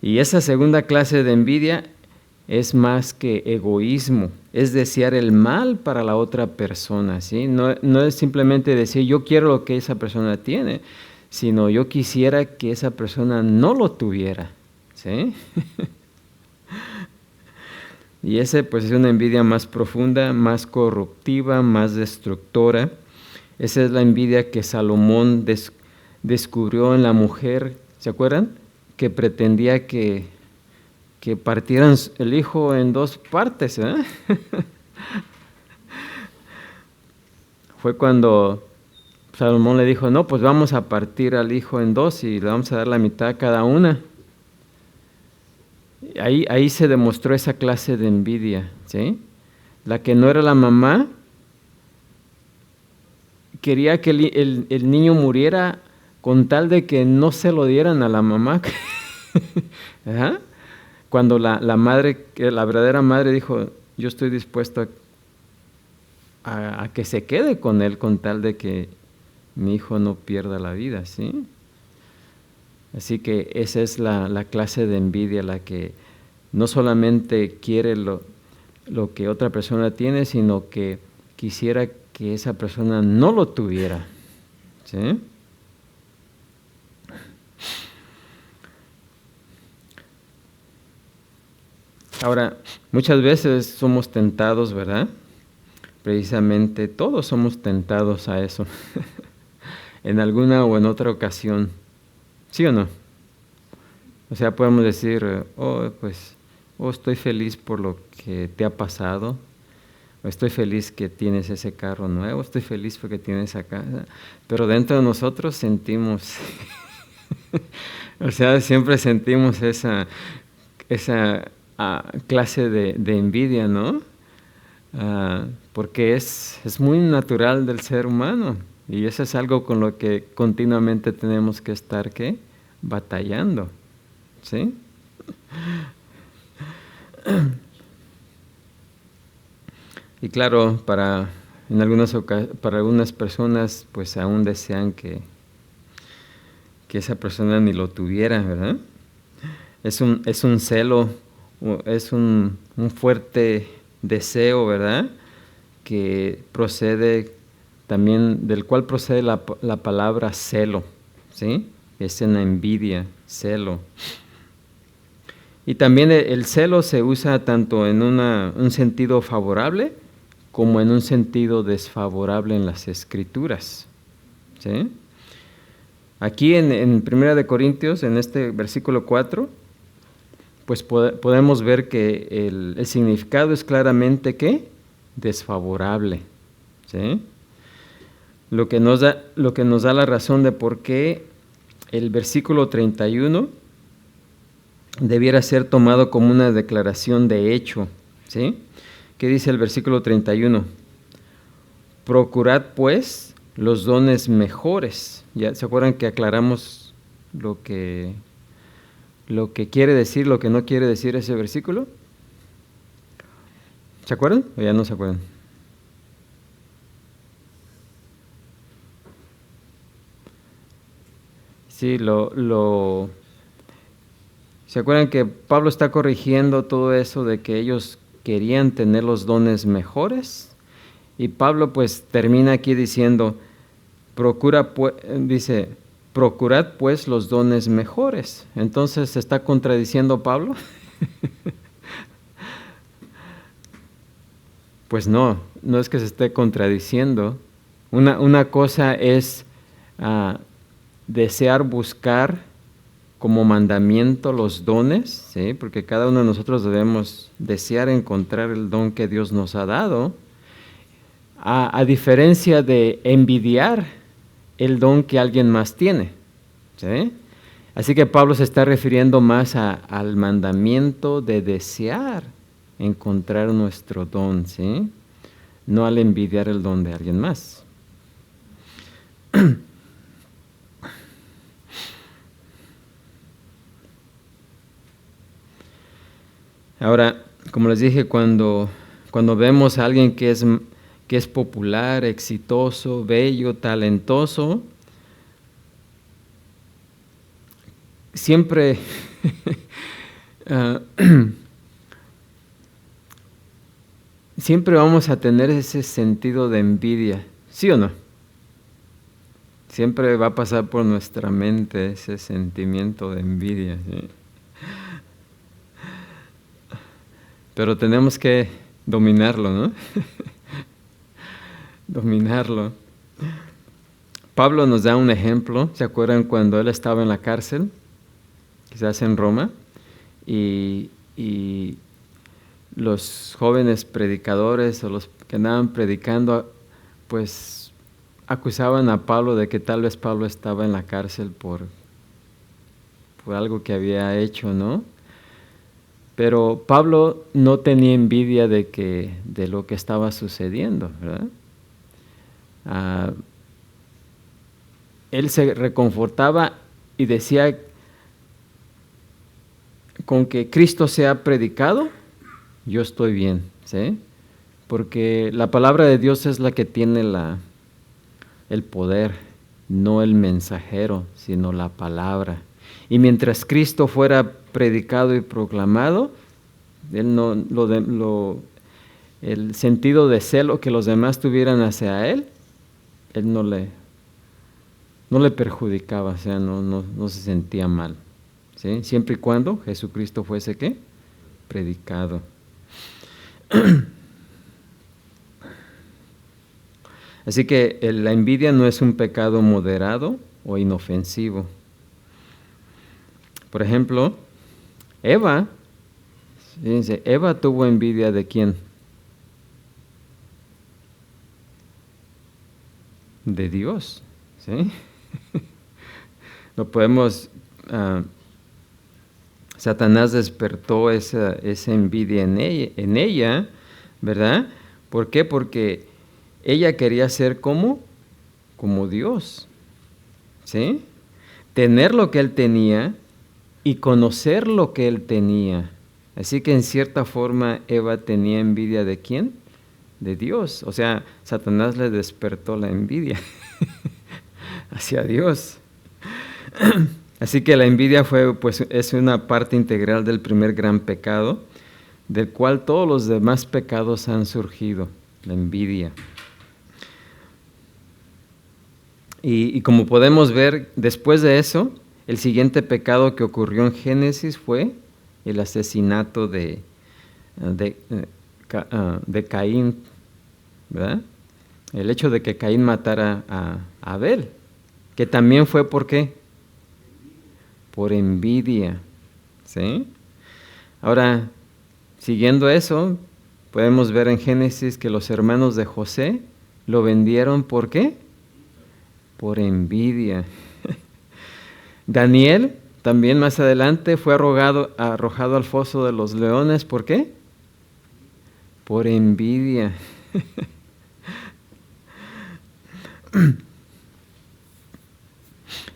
[SPEAKER 1] Y esa segunda clase de envidia es más que egoísmo, es desear el mal para la otra persona, ¿sí? No es simplemente decir yo quiero lo que esa persona tiene, sino yo quisiera que esa persona no lo tuviera, ¿sí? Y ese pues es una envidia más profunda, más corruptiva, más destructora. Esa es la envidia que Salomón descubrió en la mujer, ¿se acuerdan? Que pretendía que partieran el hijo en dos partes, ¿eh? Fue cuando Salomón le dijo, no, pues vamos a partir al hijo en dos y le vamos a dar la mitad a cada una. Ahí se demostró esa clase de envidia, ¿sí? La que no era la mamá quería que el niño muriera con tal de que no se lo dieran a la mamá. ¿Ajá? Cuando la madre, la verdadera madre dijo, yo estoy dispuesto a que se quede con él con tal de que mi hijo no pierda la vida, ¿sí? Así que esa es la clase de envidia, la que no solamente quiere lo que otra persona tiene, sino que quisiera que esa persona no lo tuviera, ¿sí? Ahora, muchas veces somos tentados, ¿verdad? Precisamente todos somos tentados a eso, en alguna o en otra ocasión, ¿sí o no? O sea, podemos decir, estoy feliz por lo que te ha pasado, o estoy feliz que tienes ese carro nuevo, estoy feliz porque tienes esa casa, pero dentro de nosotros sentimos, o sea, siempre sentimos esa clase de envidia, ¿no? porque es muy natural del ser humano y eso es algo con lo que continuamente tenemos que estar ¿qué? Batallando, ¿sí? Y claro, para algunas personas pues aún desean que esa persona ni lo tuviera, ¿verdad? Es un celo, es un fuerte deseo, ¿verdad? Que procede también, del cual procede la palabra celo, ¿sí? Es una envidia, celo. Y también el celo se usa tanto en un sentido favorable como en un sentido desfavorable en las Escrituras, ¿sí? Aquí en 1 de Corintios, en este versículo 4, pues podemos ver que el significado es claramente ¿qué? Desfavorable, ¿sí? Lo que nos da la razón de por qué el versículo 31 debiera ser tomado como una declaración de hecho, ¿sí? ¿Qué dice el versículo 31? Procurad pues los dones mejores. ¿Ya se acuerdan que aclaramos lo que quiere decir, lo que no quiere decir ese versículo? ¿Se acuerdan o ya no se acuerdan? Sí, ¿se acuerdan que Pablo está corrigiendo todo eso de que ellos querían tener los dones mejores? Y Pablo pues termina aquí diciendo, procurad pues los dones mejores. Entonces, ¿se está contradiciendo Pablo? Pues no es que se esté contradiciendo. Una cosa es desear buscar como mandamiento los dones, ¿sí? Porque cada uno de nosotros debemos desear encontrar el don que Dios nos ha dado, a diferencia de envidiar el don que alguien más tiene, ¿sí? Así que Pablo se está refiriendo más al mandamiento de desear encontrar nuestro don, ¿sí? No al envidiar el don de alguien más. Ahora, como les dije, cuando vemos a alguien que es popular, exitoso, bello, talentoso, siempre siempre vamos a tener ese sentido de envidia, ¿sí o no? Siempre va a pasar por nuestra mente ese sentimiento de envidia, ¿sí? Pero tenemos que dominarlo, ¿no? Dominarlo. Pablo nos da un ejemplo. ¿Se acuerdan cuando él estaba en la cárcel? Quizás en Roma. Y los jóvenes predicadores o los que andaban predicando, pues acusaban a Pablo de que tal vez Pablo estaba en la cárcel por algo que había hecho, ¿no? Pero Pablo no tenía envidia de lo que estaba sucediendo, ¿verdad? Él se reconfortaba y decía, con que Cristo sea predicado, yo estoy bien, ¿sí? Porque la palabra de Dios es la que tiene el poder, no el mensajero, sino la palabra. Y mientras Cristo fuera predicado y proclamado, el sentido de celo que los demás tuvieran hacia él no le perjudicaba, o sea, no se sentía mal, ¿sí? Siempre y cuando Jesucristo fuese ¿qué? Predicado. Así que la envidia no es un pecado moderado o inofensivo. Por ejemplo, Eva tuvo envidia ¿de quién? De Dios, ¿sí? No podemos, Satanás despertó esa envidia en ella, ¿verdad? ¿Por qué? Porque ella quería ser como Dios, ¿sí? Tener lo que él tenía y conocer lo que él tenía. Así que en cierta forma Eva tenía envidia ¿de quién? De Dios. O sea, Satanás le despertó la envidia hacia Dios. Así que la envidia es una parte integral del primer gran pecado, del cual todos los demás pecados han surgido, la envidia. Y como podemos ver, después de eso, el siguiente pecado que ocurrió en Génesis fue el asesinato de Caín, ¿verdad? El hecho de que Caín matara a Abel, que también fue ¿por qué? Por envidia, ¿sí? Ahora, siguiendo eso, podemos ver en Génesis que los hermanos de José lo vendieron ¿por qué? Por envidia. Daniel también más adelante fue arrojado al foso de los leones, ¿por qué? Por envidia.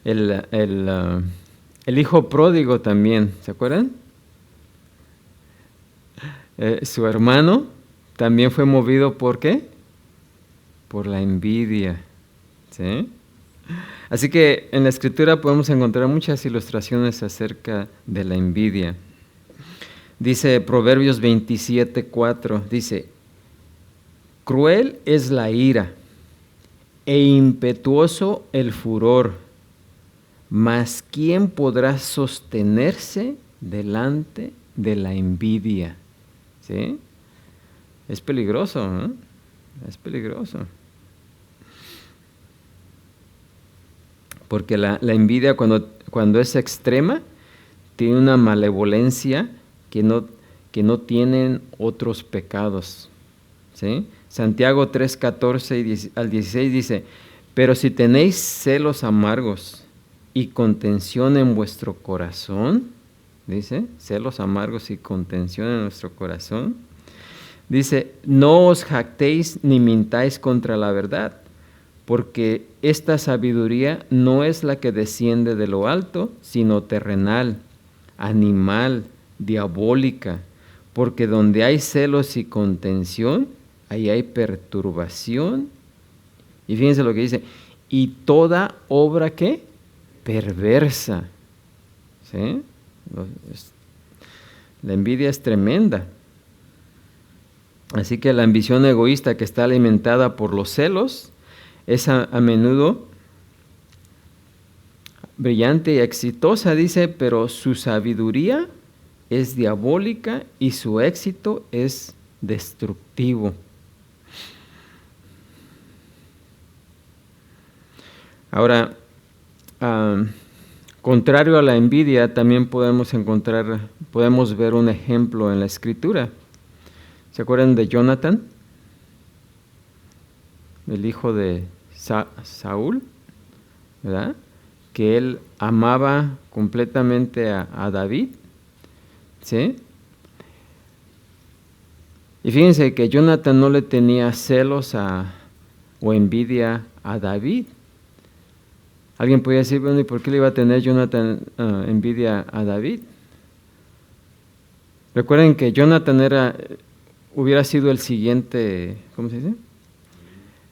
[SPEAKER 1] El hijo pródigo también, ¿se acuerdan? Su hermano también fue movido ¿por qué? Por la envidia, ¿sí? Así que en la Escritura podemos encontrar muchas ilustraciones acerca de la envidia. Dice Proverbios 27:4, dice, cruel es la ira e impetuoso el furor, mas ¿quién podrá sostenerse delante de la envidia? ¿Sí? Es peligroso, ¿no? Es peligroso. Porque la envidia cuando es extrema tiene una malevolencia que no tienen otros pecados, ¿sí? Santiago 3:14 al 16 dice, pero si tenéis celos amargos y contención en vuestro corazón, dice, celos amargos y contención en nuestro corazón, dice, no os jactéis ni mintáis contra la verdad, porque esta sabiduría no es la que desciende de lo alto, sino terrenal, animal, diabólica, porque donde hay celos y contención, ahí hay perturbación. Y fíjense lo que dice, y toda obra ¿qué? Perversa. ¿Sí? La envidia es tremenda. Así que la ambición egoísta que está alimentada por los celos es a menudo brillante y exitosa, dice, pero su sabiduría es diabólica y su éxito es destructivo. Ahora, contrario a la envidia, también podemos ver un ejemplo en la Escritura. ¿Se acuerdan de Jonathan? El hijo de Saúl, ¿verdad? Que él amaba completamente a David, ¿sí? Y fíjense que Jonathan no le tenía celos o envidia a David. Alguien podría decir, bueno, ¿y por qué le iba a tener Jonathan envidia a David? Recuerden que Jonathan hubiera sido el siguiente, ¿cómo se dice?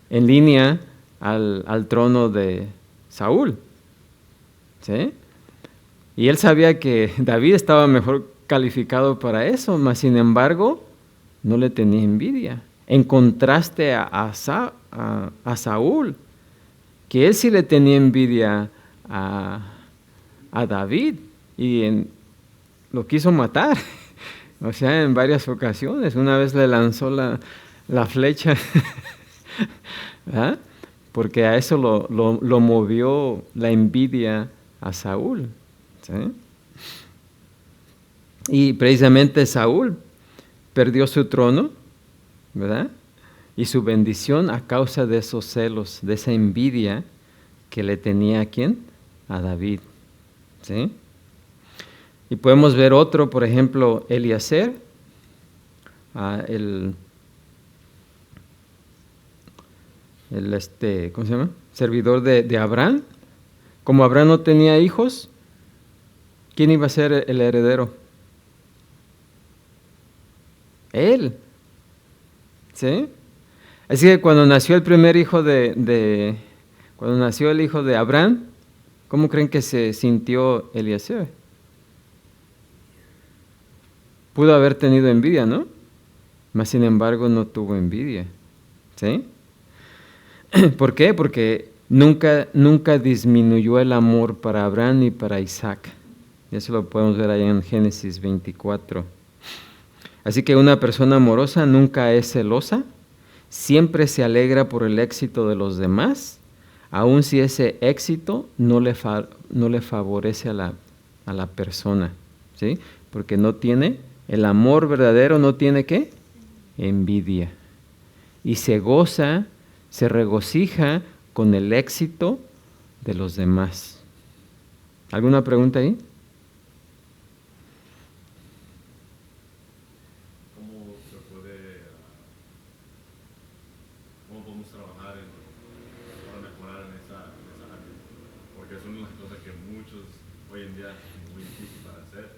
[SPEAKER 1] En línea al trono de Saúl, ¿sí? Y él sabía que David estaba mejor calificado para eso, mas sin embargo no le tenía envidia. En contraste a Saúl, que él sí le tenía envidia a David y lo quiso matar. O sea, en varias ocasiones. Una vez le lanzó la flecha, ¿verdad? Porque a eso lo movió la envidia a Saúl, ¿sí? Y precisamente Saúl perdió su trono, ¿verdad? Y su bendición a causa de esos celos, de esa envidia que le tenía ¿a quién? A David, ¿sí? Y podemos ver otro, por ejemplo, Eliezer, ¿cómo se llama? Servidor de Abraham. Como Abraham no tenía hijos, ¿quién iba a ser el heredero? Él. ¿Sí? Así que cuando nació el primer hijo cuando nació el hijo de Abraham, ¿cómo creen que se sintió Eliezer? Pudo haber tenido envidia, ¿no? Mas sin embargo no tuvo envidia. ¿Sí? ¿Por qué? Porque nunca disminuyó el amor para Abraham ni para Isaac. Y eso lo podemos ver ahí en Génesis 24. Así que una persona amorosa nunca es celosa, siempre se alegra por el éxito de los demás, aun si ese éxito no le favorece a la persona, ¿sí? Porque no tiene, el amor verdadero no tiene ¿qué? Envidia. Y se goza, se regocija con el éxito de los demás. ¿Alguna pregunta ahí?
[SPEAKER 2] ¿Cómo podemos trabajar para mejorar en esa área? Porque es una de las cosas que muchos hoy en día es muy difícil para hacer.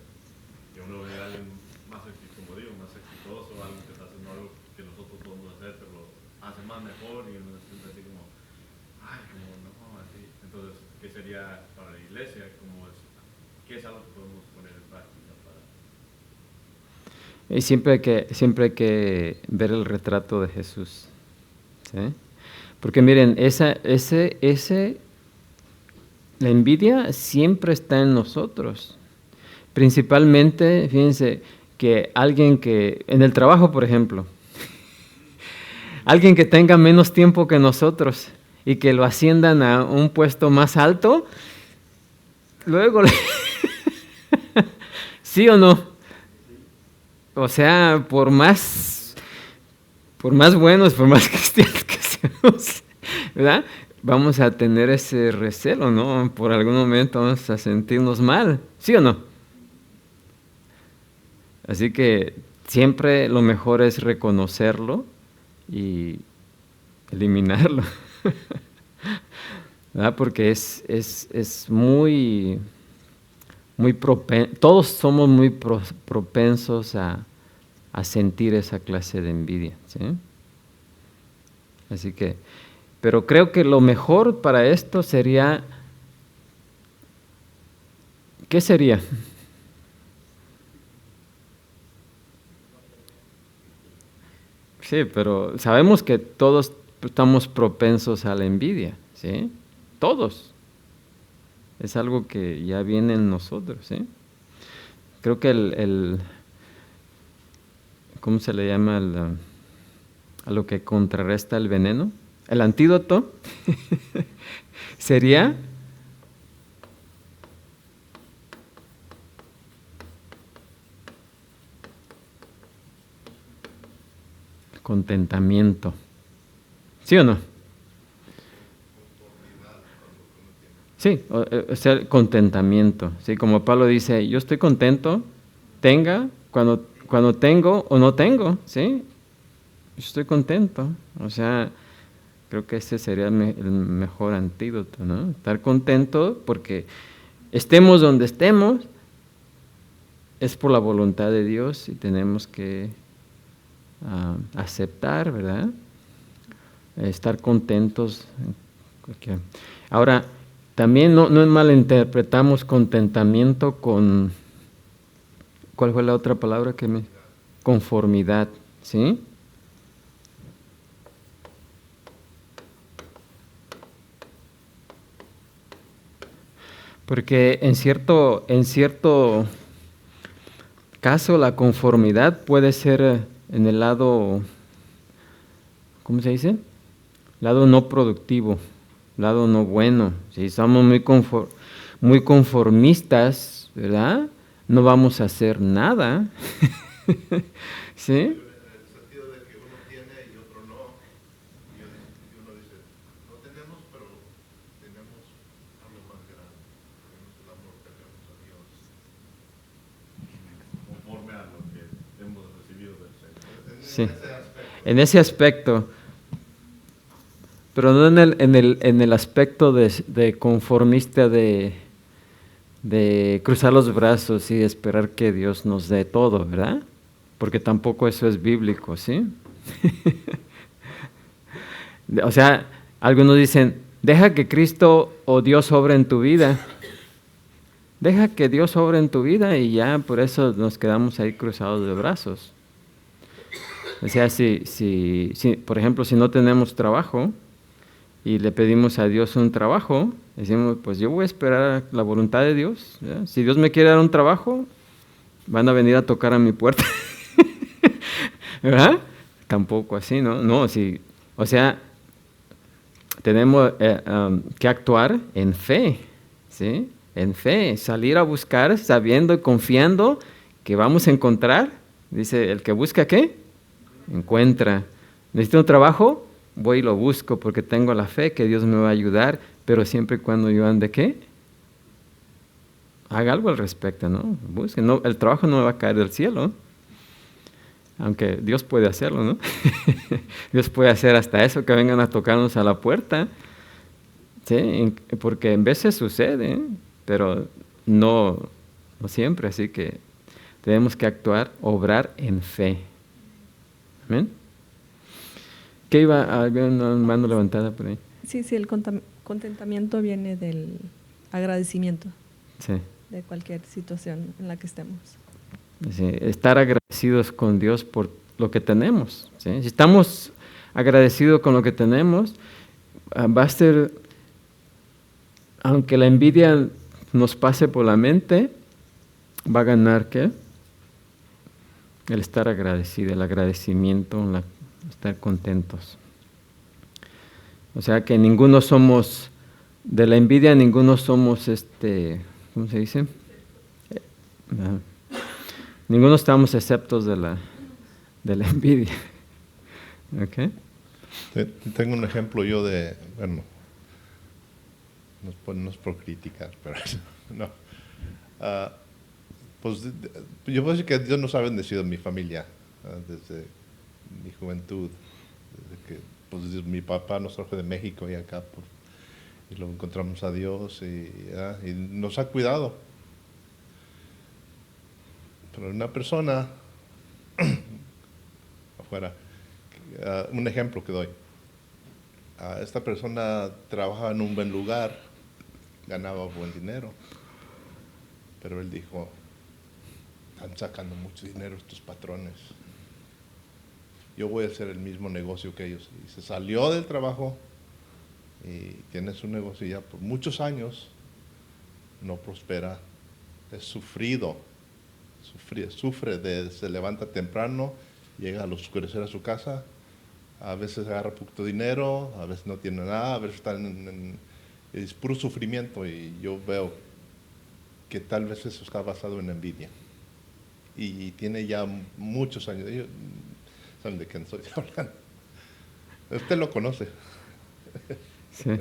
[SPEAKER 2] Que uno ve a alguien más, como digo, más exitoso, alguien que está haciendo algo que nosotros podemos hacer, pero lo hace más mejor y uno se siente así como, ay, como no, así. Entonces, ¿qué sería para la iglesia? ¿Qué es algo que podemos poner en práctica para?
[SPEAKER 1] Y siempre hay que ver el retrato de Jesús. ¿Sí? Porque miren, la envidia siempre está en nosotros. Principalmente, fíjense, que alguien que, en el trabajo, por ejemplo, alguien que tenga menos tiempo que nosotros y que lo asciendan a un puesto más alto, luego, ¿sí o no? O sea, por más buenos, por más cristianos que seamos, ¿verdad? Vamos a tener ese recelo, ¿no? Por algún momento vamos a sentirnos mal, ¿sí o no? Así que siempre lo mejor es reconocerlo y eliminarlo, ¿verdad? Porque es muy todos somos muy propensos a sentir esa clase de envidia, ¿sí? Así que, pero creo que lo mejor para esto sería, ¿qué sería? Sí, pero sabemos que todos estamos propensos a la envidia, ¿sí? Todos. Es algo que ya viene en nosotros, ¿sí? Creo que ¿cómo se le llama a lo que contrarresta el veneno? El antídoto sería contentamiento. ¿Sí o no? Sí, o sea, contentamiento. Sí, como Pablo dice, yo estoy contento, cuando tengo o no tengo, ¿sí? Yo estoy contento. O sea, creo que ese sería el mejor antídoto, ¿no? Estar contento porque estemos donde estemos, es por la voluntad de Dios y tenemos que aceptar, ¿verdad? Estar contentos. Ahora, también no malinterpretamos contentamiento con, ¿cuál fue la otra palabra conformidad, ¿sí? Porque en cierto caso la conformidad puede ser en el lado, ¿cómo se dice? Lado no productivo, lado no bueno. Si somos muy conformistas, ¿verdad? No vamos a hacer nada. ¿Sí?
[SPEAKER 3] En el sentido de que uno tiene y otro no. Y uno dice, no tenemos, pero tenemos algo más grande. Tenemos el amor que tenemos a Dios.
[SPEAKER 2] Conforme a lo que hemos recibido del Señor.
[SPEAKER 1] Sí, en ese aspecto. pero no en el aspecto de conformista de cruzar los brazos y esperar que Dios nos dé todo, ¿verdad? Porque tampoco eso es bíblico, ¿sí? O sea, algunos dicen, deja que Cristo o Dios obre en tu vida. Deja que Dios obre en tu vida y ya por eso nos quedamos ahí cruzados de brazos. O sea, por ejemplo, si no tenemos trabajo y le pedimos a Dios un trabajo, decimos, pues yo voy a esperar la voluntad de Dios. ¿Ya? Si Dios me quiere dar un trabajo, van a venir a tocar a mi puerta. ¿Verdad? Tampoco así, ¿no? No, sí. O sea, tenemos que actuar en fe, ¿sí? En fe, salir a buscar sabiendo y confiando que vamos a encontrar. Dice, el que busca, ¿qué? Encuentra. ¿Necesito un trabajo? Voy y lo busco porque tengo la fe que Dios me va a ayudar, pero siempre y cuando yo ande, ¿qué? Haga algo al respecto, ¿no? Busque. No, el trabajo no me va a caer del cielo, aunque Dios puede hacerlo, ¿no? Dios puede hacer hasta eso, que vengan a tocarnos a la puerta, ¿sí? Porque en veces sucede, ¿eh? Pero no siempre, así que tenemos que actuar, obrar en fe. ¿Amén? ¿Qué iba? Había una mano levantada por ahí.
[SPEAKER 4] Sí, el contentamiento viene del agradecimiento,
[SPEAKER 1] Sí.
[SPEAKER 4] de cualquier situación en la que estemos.
[SPEAKER 1] Sí, estar agradecidos con Dios por lo que tenemos, ¿sí? Si estamos agradecidos con lo que tenemos, va a ser, aunque la envidia nos pase por la mente, va a ganar, ¿qué? El estar agradecido, el agradecimiento, estar contentos. O sea que ninguno somos, de la envidia ninguno somos, ¿cómo se dice? Ninguno estamos exceptos de la envidia. ¿Okay?
[SPEAKER 3] Tengo un ejemplo yo de, bueno, no es por criticar, pero no. Pues yo puedo decir que Dios nos ha bendecido en mi familia desde mi juventud, desde que pues, mi papá nos trajo de México y acá, pues, y luego encontramos a Dios y nos ha cuidado. Pero una persona afuera, un ejemplo que doy, esta persona trabajaba en un buen lugar, ganaba buen dinero, pero él dijo, están sacando mucho dinero estos patrones, yo voy a hacer el mismo negocio que ellos. Y se salió del trabajo y tiene su negocio ya por muchos años, no prospera, es sufre, se levanta temprano, llega al oscurecer a su casa, a veces agarra poquito dinero, a veces no tiene nada, a veces está es puro sufrimiento, y yo veo que tal vez eso está basado en envidia. Y tiene ya muchos años. ¿Saben de quién estoy hablando? Usted lo conoce.
[SPEAKER 1] Sí.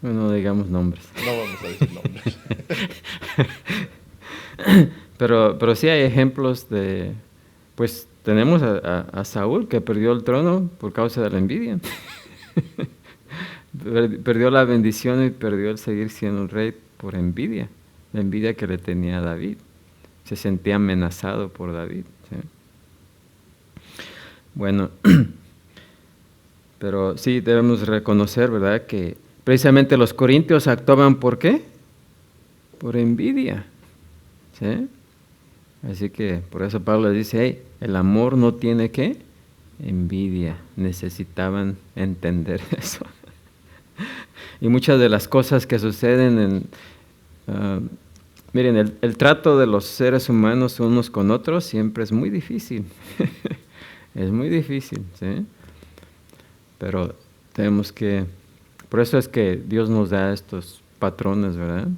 [SPEAKER 1] No digamos nombres.
[SPEAKER 3] No vamos a decir nombres.
[SPEAKER 1] Pero sí hay ejemplos de, pues tenemos a Saúl que perdió el trono por causa de la envidia. Perdió la bendición y perdió el seguir siendo un rey por envidia. La envidia que le tenía a David. Se sentía amenazado por David. ¿Sí? Bueno, pero sí debemos reconocer, ¿verdad?, que precisamente los corintios actuaban ¿por qué? Por envidia. ¿Sí? Así que por eso Pablo dice, hey, el amor no tiene ¿qué? Envidia. Necesitaban entender eso. Y muchas de las cosas que suceden miren, el trato de los seres humanos unos con otros siempre es muy difícil. Es muy difícil, ¿sí? Pero tenemos que, por eso es que Dios nos da estos patrones, ¿verdad?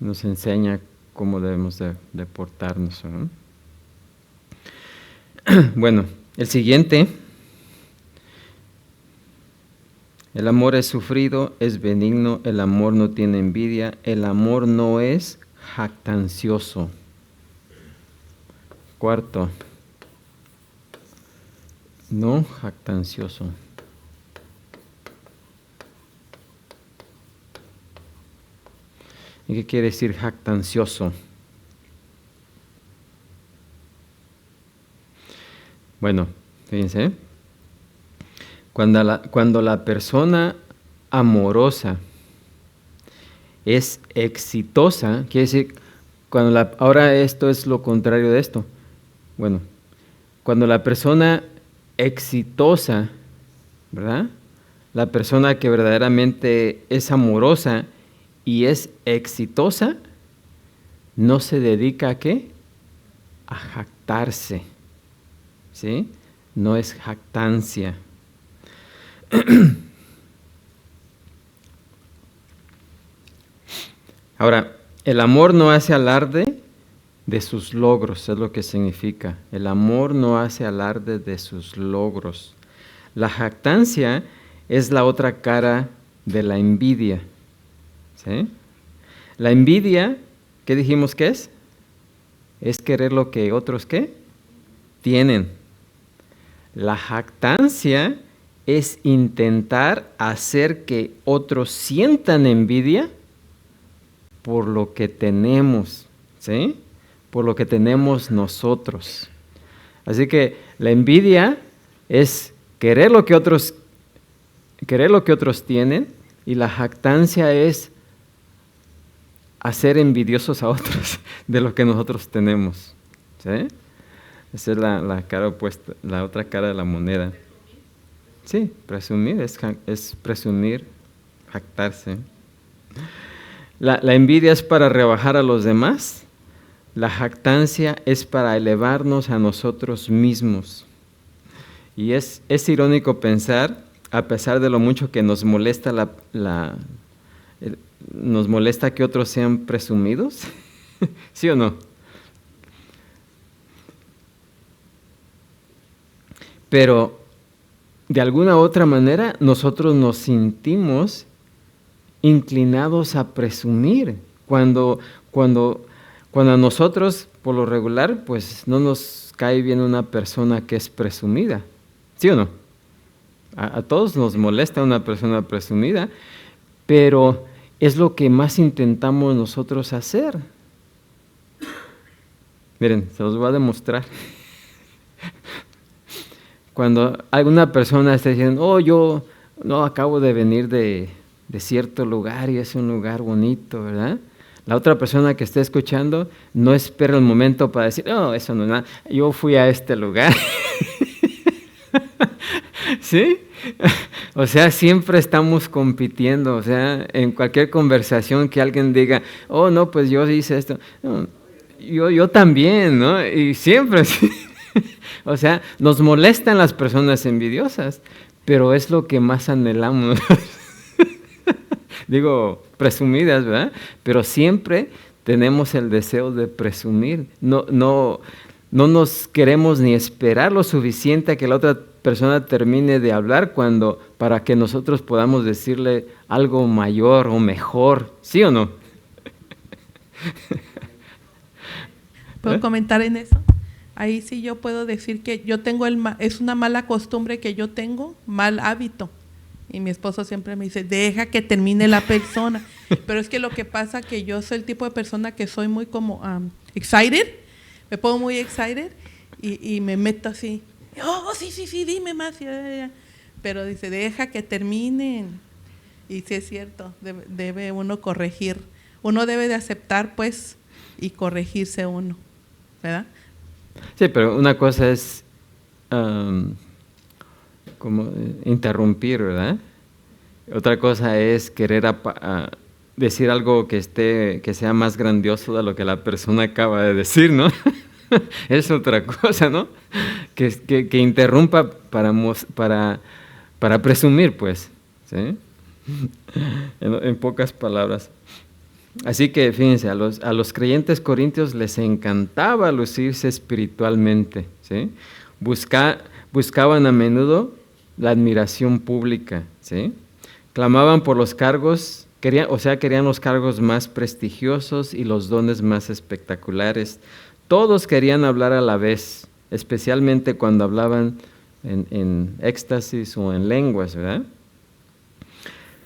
[SPEAKER 1] Nos enseña cómo debemos de portarnos, ¿no? Bueno, el siguiente. El amor es sufrido, es benigno, el amor no tiene envidia, el amor no es jactancioso. Cuarto, no jactancioso. ¿Y qué quiere decir jactancioso? Bueno, fíjense, cuando la persona amorosa es exitosa, quiere decir, ahora esto es lo contrario de esto. Bueno, cuando la persona exitosa, ¿verdad? La persona que verdaderamente es amorosa y es exitosa, no se dedica ¿a qué? A jactarse, ¿sí? No es jactancia. Ahora, el amor no hace alarde de sus logros, es lo que significa. El amor no hace alarde de sus logros. La jactancia es la otra cara de la envidia, ¿sí? La envidia, ¿qué dijimos que es? Es querer lo que otros, ¿qué? Tienen. La jactancia es intentar hacer que otros sientan envidia por lo que tenemos, ¿sí? Por lo que tenemos nosotros. Así que la envidia es querer lo que otros tienen, y la jactancia es hacer envidiosos a otros de lo que nosotros tenemos, ¿sí? Esa es la cara opuesta, la otra cara de la moneda. Sí, presumir es presumir, jactarse. La envidia es para rebajar a los demás. La jactancia es para elevarnos a nosotros mismos. Y es irónico pensar, a pesar de lo mucho que nos molesta nos molesta que otros sean presumidos, ¿sí o no? Pero de alguna u otra manera nosotros nos sentimos inclinados a presumir cuando a nosotros, por lo regular, pues no nos cae bien una persona que es presumida, ¿sí o no? A todos nos molesta una persona presumida, pero es lo que más intentamos nosotros hacer. Miren, se los voy a demostrar. Cuando alguna persona está diciendo, oh, yo no acabo de venir de cierto lugar y es un lugar bonito, ¿verdad? La otra persona que esté escuchando no espera el momento para decir, oh, eso no es nada, yo fui a este lugar. ¿Sí? O sea, siempre estamos compitiendo, o sea, en cualquier conversación que alguien diga, oh, no, pues yo hice esto, no, yo también, ¿no? Y siempre, ¿sí? O sea, nos molestan las personas envidiosas, pero es lo que más anhelamos. Digo, presumidas, ¿verdad? Pero siempre tenemos el deseo de presumir. No nos queremos ni esperar lo suficiente a que la otra persona termine de hablar para que nosotros podamos decirle algo mayor o mejor, ¿sí o no?
[SPEAKER 5] ¿Puedo comentar en eso? Ahí sí yo puedo decir que yo tengo es una mala costumbre que yo tengo, mal hábito. Y mi esposo siempre me dice, deja que termine la persona. Pero es que lo que pasa que yo soy el tipo de persona que soy muy como excited, me pongo muy excited y me meto así. Oh, sí, dime más. Ya. Pero dice, deja que terminen. Y sí es cierto, debe uno corregir. Uno debe de aceptar, pues, y corregirse uno, ¿verdad?
[SPEAKER 1] Sí, pero una cosa es como interrumpir, ¿verdad? Otra cosa es querer decir algo que sea más grandioso de lo que la persona acaba de decir, ¿no? Es otra cosa, ¿no? Que interrumpa para presumir, pues, ¿sí? En pocas palabras. Así que fíjense, a los creyentes corintios les encantaba lucirse espiritualmente, ¿sí? Buscaban a menudo la admiración pública, ¿sí? Clamaban por los cargos, querían los cargos más prestigiosos y los dones más espectaculares. Todos querían hablar a la vez, especialmente cuando hablaban en éxtasis o en lenguas, ¿verdad?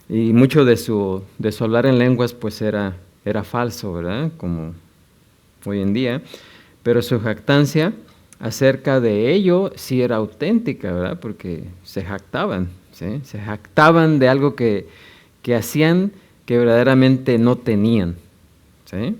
[SPEAKER 1] Y mucho de su hablar en lenguas pues era era falso, ¿verdad? Como hoy en día. Pero su jactancia acerca de ello sí era auténtica, ¿verdad? Porque se jactaban, ¿sí? Se jactaban de algo que hacían que verdaderamente no tenían, ¿sí?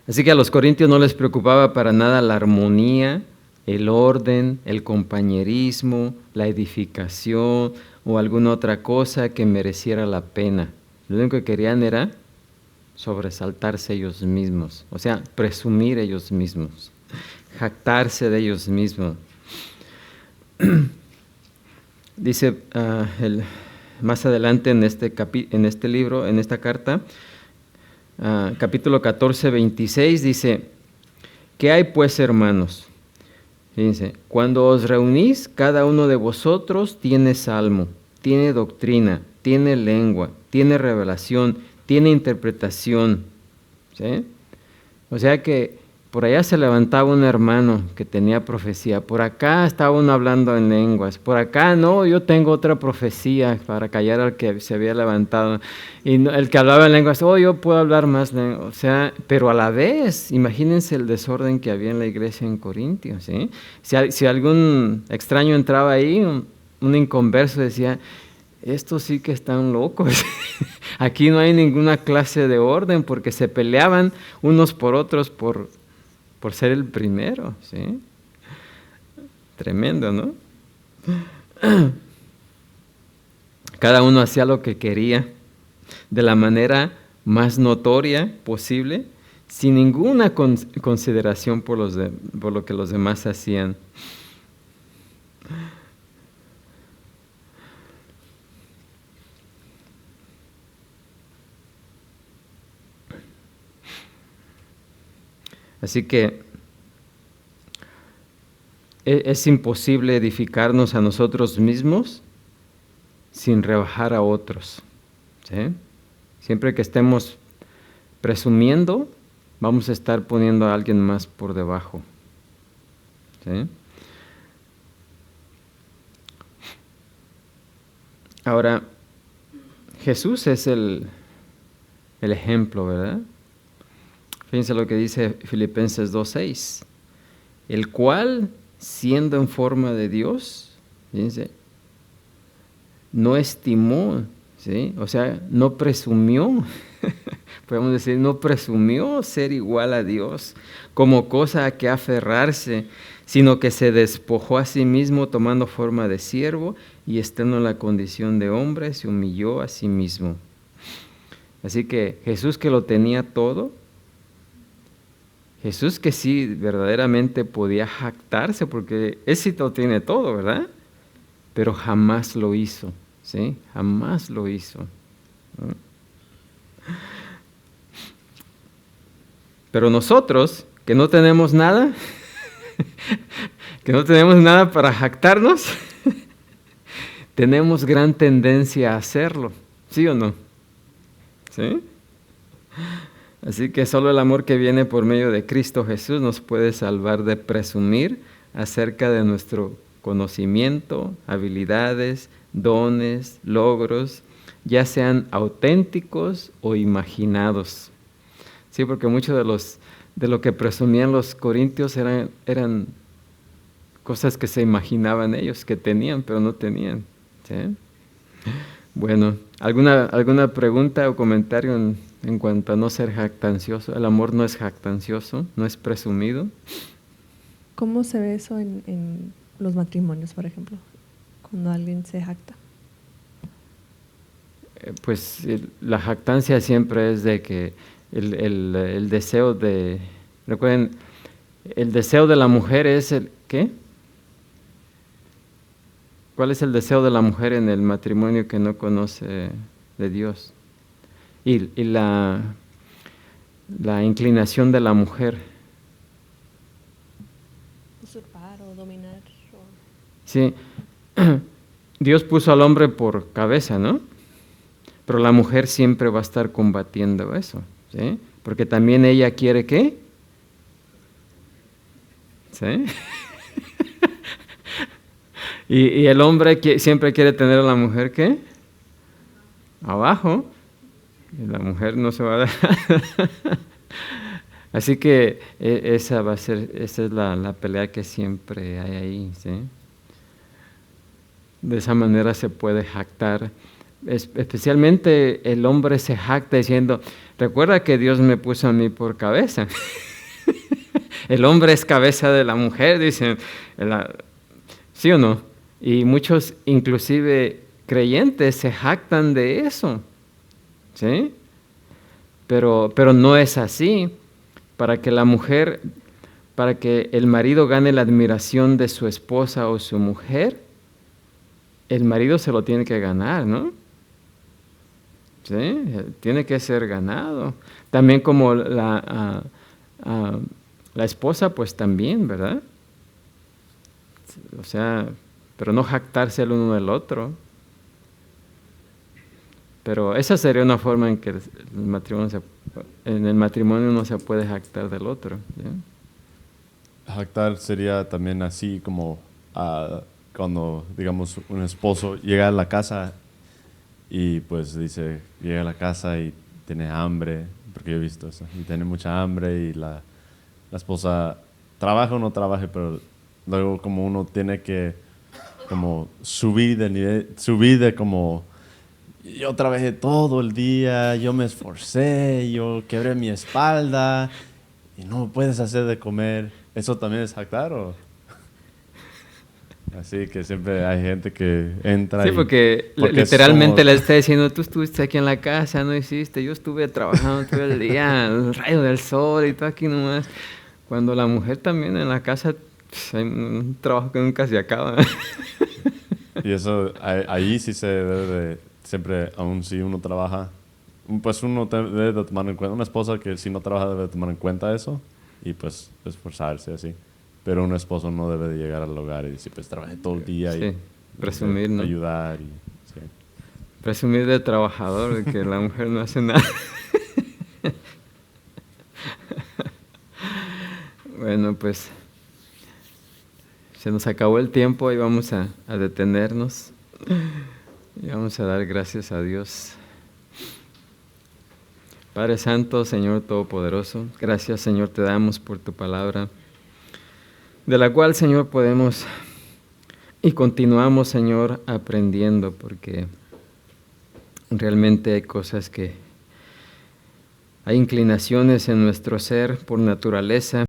[SPEAKER 1] Así que a los corintios no les preocupaba para nada la armonía, el orden, el compañerismo, la edificación o alguna otra cosa que mereciera la pena. Lo único que querían era sobresaltarse ellos mismos, o sea, presumir ellos mismos, jactarse de ellos mismos. Dice más adelante en este libro, en esta carta, capítulo 14, 26, dice: ¿qué hay pues, hermanos? Fíjense, cuando os reunís, cada uno de vosotros tiene salmo, tiene doctrina, tiene lengua, tiene revelación, tiene interpretación, ¿sí? O sea que por allá se levantaba un hermano que tenía profecía, por acá estaba uno hablando en lenguas, por acá no, yo tengo otra profecía para callar al que se había levantado, y el que hablaba en lenguas, yo puedo hablar más lenguas, o sea, pero a la vez, imagínense el desorden que había en la iglesia en Corintios, ¿sí? Si algún extraño entraba ahí, un inconverso decía: estos sí que están locos. Aquí no hay ninguna clase de orden, porque se peleaban unos por otros por ser el primero, ¿sí? Tremendo, ¿no? Cada uno hacía lo que quería, de la manera más notoria posible, sin ninguna consideración por lo que los demás hacían. Así que es imposible edificarnos a nosotros mismos sin rebajar a otros, ¿sí? Siempre que estemos presumiendo, vamos a estar poniendo a alguien más por debajo, ¿sí? Ahora, Jesús es el ejemplo, ¿verdad? Fíjense lo que dice Filipenses 2:6, el cual, siendo en forma de Dios, fíjense, no estimó, ¿sí? O sea, no presumió, podemos decir, no presumió ser igual a Dios como cosa a que aferrarse, sino que se despojó a sí mismo tomando forma de siervo y estando en la condición de hombre, se humilló a sí mismo. Así que Jesús, que lo tenía todo, Jesús que sí verdaderamente podía jactarse, porque Él sí lo tiene todo, ¿verdad? Pero jamás lo hizo, ¿sí? Jamás lo hizo, ¿no? Pero nosotros, que no tenemos nada, que no tenemos nada para jactarnos, tenemos gran tendencia a hacerlo, ¿sí o no? ¿Sí? Así que solo el amor que viene por medio de Cristo Jesús nos puede salvar de presumir acerca de nuestro conocimiento, habilidades, dones, logros, ya sean auténticos o imaginados. Sí, porque mucho de lo que presumían los corintios eran cosas que se imaginaban ellos que tenían, pero no tenían, ¿sí? Bueno, ¿alguna pregunta o comentario en cuanto a no ser jactancioso? El amor no es jactancioso, no es presumido.
[SPEAKER 4] ¿Cómo se ve eso en los matrimonios, por ejemplo, cuando alguien se jacta?
[SPEAKER 1] Pues la jactancia siempre es de que el deseo de... Recuerden, el deseo de la mujer es el... ¿Qué? ¿Cuál es el deseo de la mujer en el matrimonio que no conoce de Dios? Y la inclinación de la mujer.
[SPEAKER 4] Usurpar o dominar.
[SPEAKER 1] Sí, Dios puso al hombre por cabeza, ¿no? Pero la mujer siempre va a estar combatiendo eso, ¿sí? Porque también ella quiere ¿qué? ¿Sí? y el hombre siempre quiere tener a la mujer ¿qué? Abajo. Y la mujer no se va a dar. Así que esa es la pelea que siempre hay ahí, ¿sí? De esa manera se puede jactar. Especialmente el hombre se jacta diciendo, recuerda que Dios me puso a mí por cabeza. El hombre es cabeza de la mujer, dicen. ¿Sí o no? Y muchos, inclusive creyentes, se jactan de eso. ¿Sí? Pero no es así. Para que el marido gane la admiración de su esposa o su mujer, el marido se lo tiene que ganar, ¿no? ¿Sí? Tiene que ser ganado. También como la esposa, pues también, ¿verdad? O sea, pero no jactarse el uno del otro. Pero esa sería una forma en que en el matrimonio uno se puede jactar del otro. ¿Sí?
[SPEAKER 2] Jactar sería también así como cuando, digamos, un esposo llega a la casa y pues dice, llega a la casa y tiene hambre, porque yo he visto eso, y tiene mucha hambre y la esposa trabaja o no trabaja, pero luego como uno tiene que como subir de nivel, subir de como, yo trabajé todo el día, yo me esforcé, yo quebré mi espalda y no me puedes hacer de comer. ¿Eso también es jactar o...? Así que siempre hay gente que entra
[SPEAKER 1] sí,
[SPEAKER 2] y...
[SPEAKER 1] porque literalmente le está diciendo, tú estuviste aquí en la casa, no hiciste, yo estuve trabajando todo el día, el rayo del sol y tú aquí nomás. Cuando la mujer también en la casa, pues, hay un trabajo que nunca se acaba.
[SPEAKER 2] Y eso, ahí sí se debe de, siempre, aun si uno trabaja, pues uno debe de tomar en cuenta, una esposa que si no trabaja debe de tomar en cuenta eso y pues esforzarse así. Pero un esposo no debe de llegar al hogar y decir, pues trabajé todo el día
[SPEAKER 1] Sí,
[SPEAKER 2] y
[SPEAKER 1] presumir, ¿no?
[SPEAKER 2] ayudar. Sí.
[SPEAKER 1] Presumir de trabajador, de que la mujer no hace nada. Bueno, pues se nos acabó el tiempo y vamos a detenernos y vamos a dar gracias a Dios. Padre Santo, Señor Todopoderoso, gracias, Señor, te damos por tu palabra, de la cual, Señor, podemos y continuamos, Señor, aprendiendo, porque realmente hay cosas hay inclinaciones en nuestro ser por naturaleza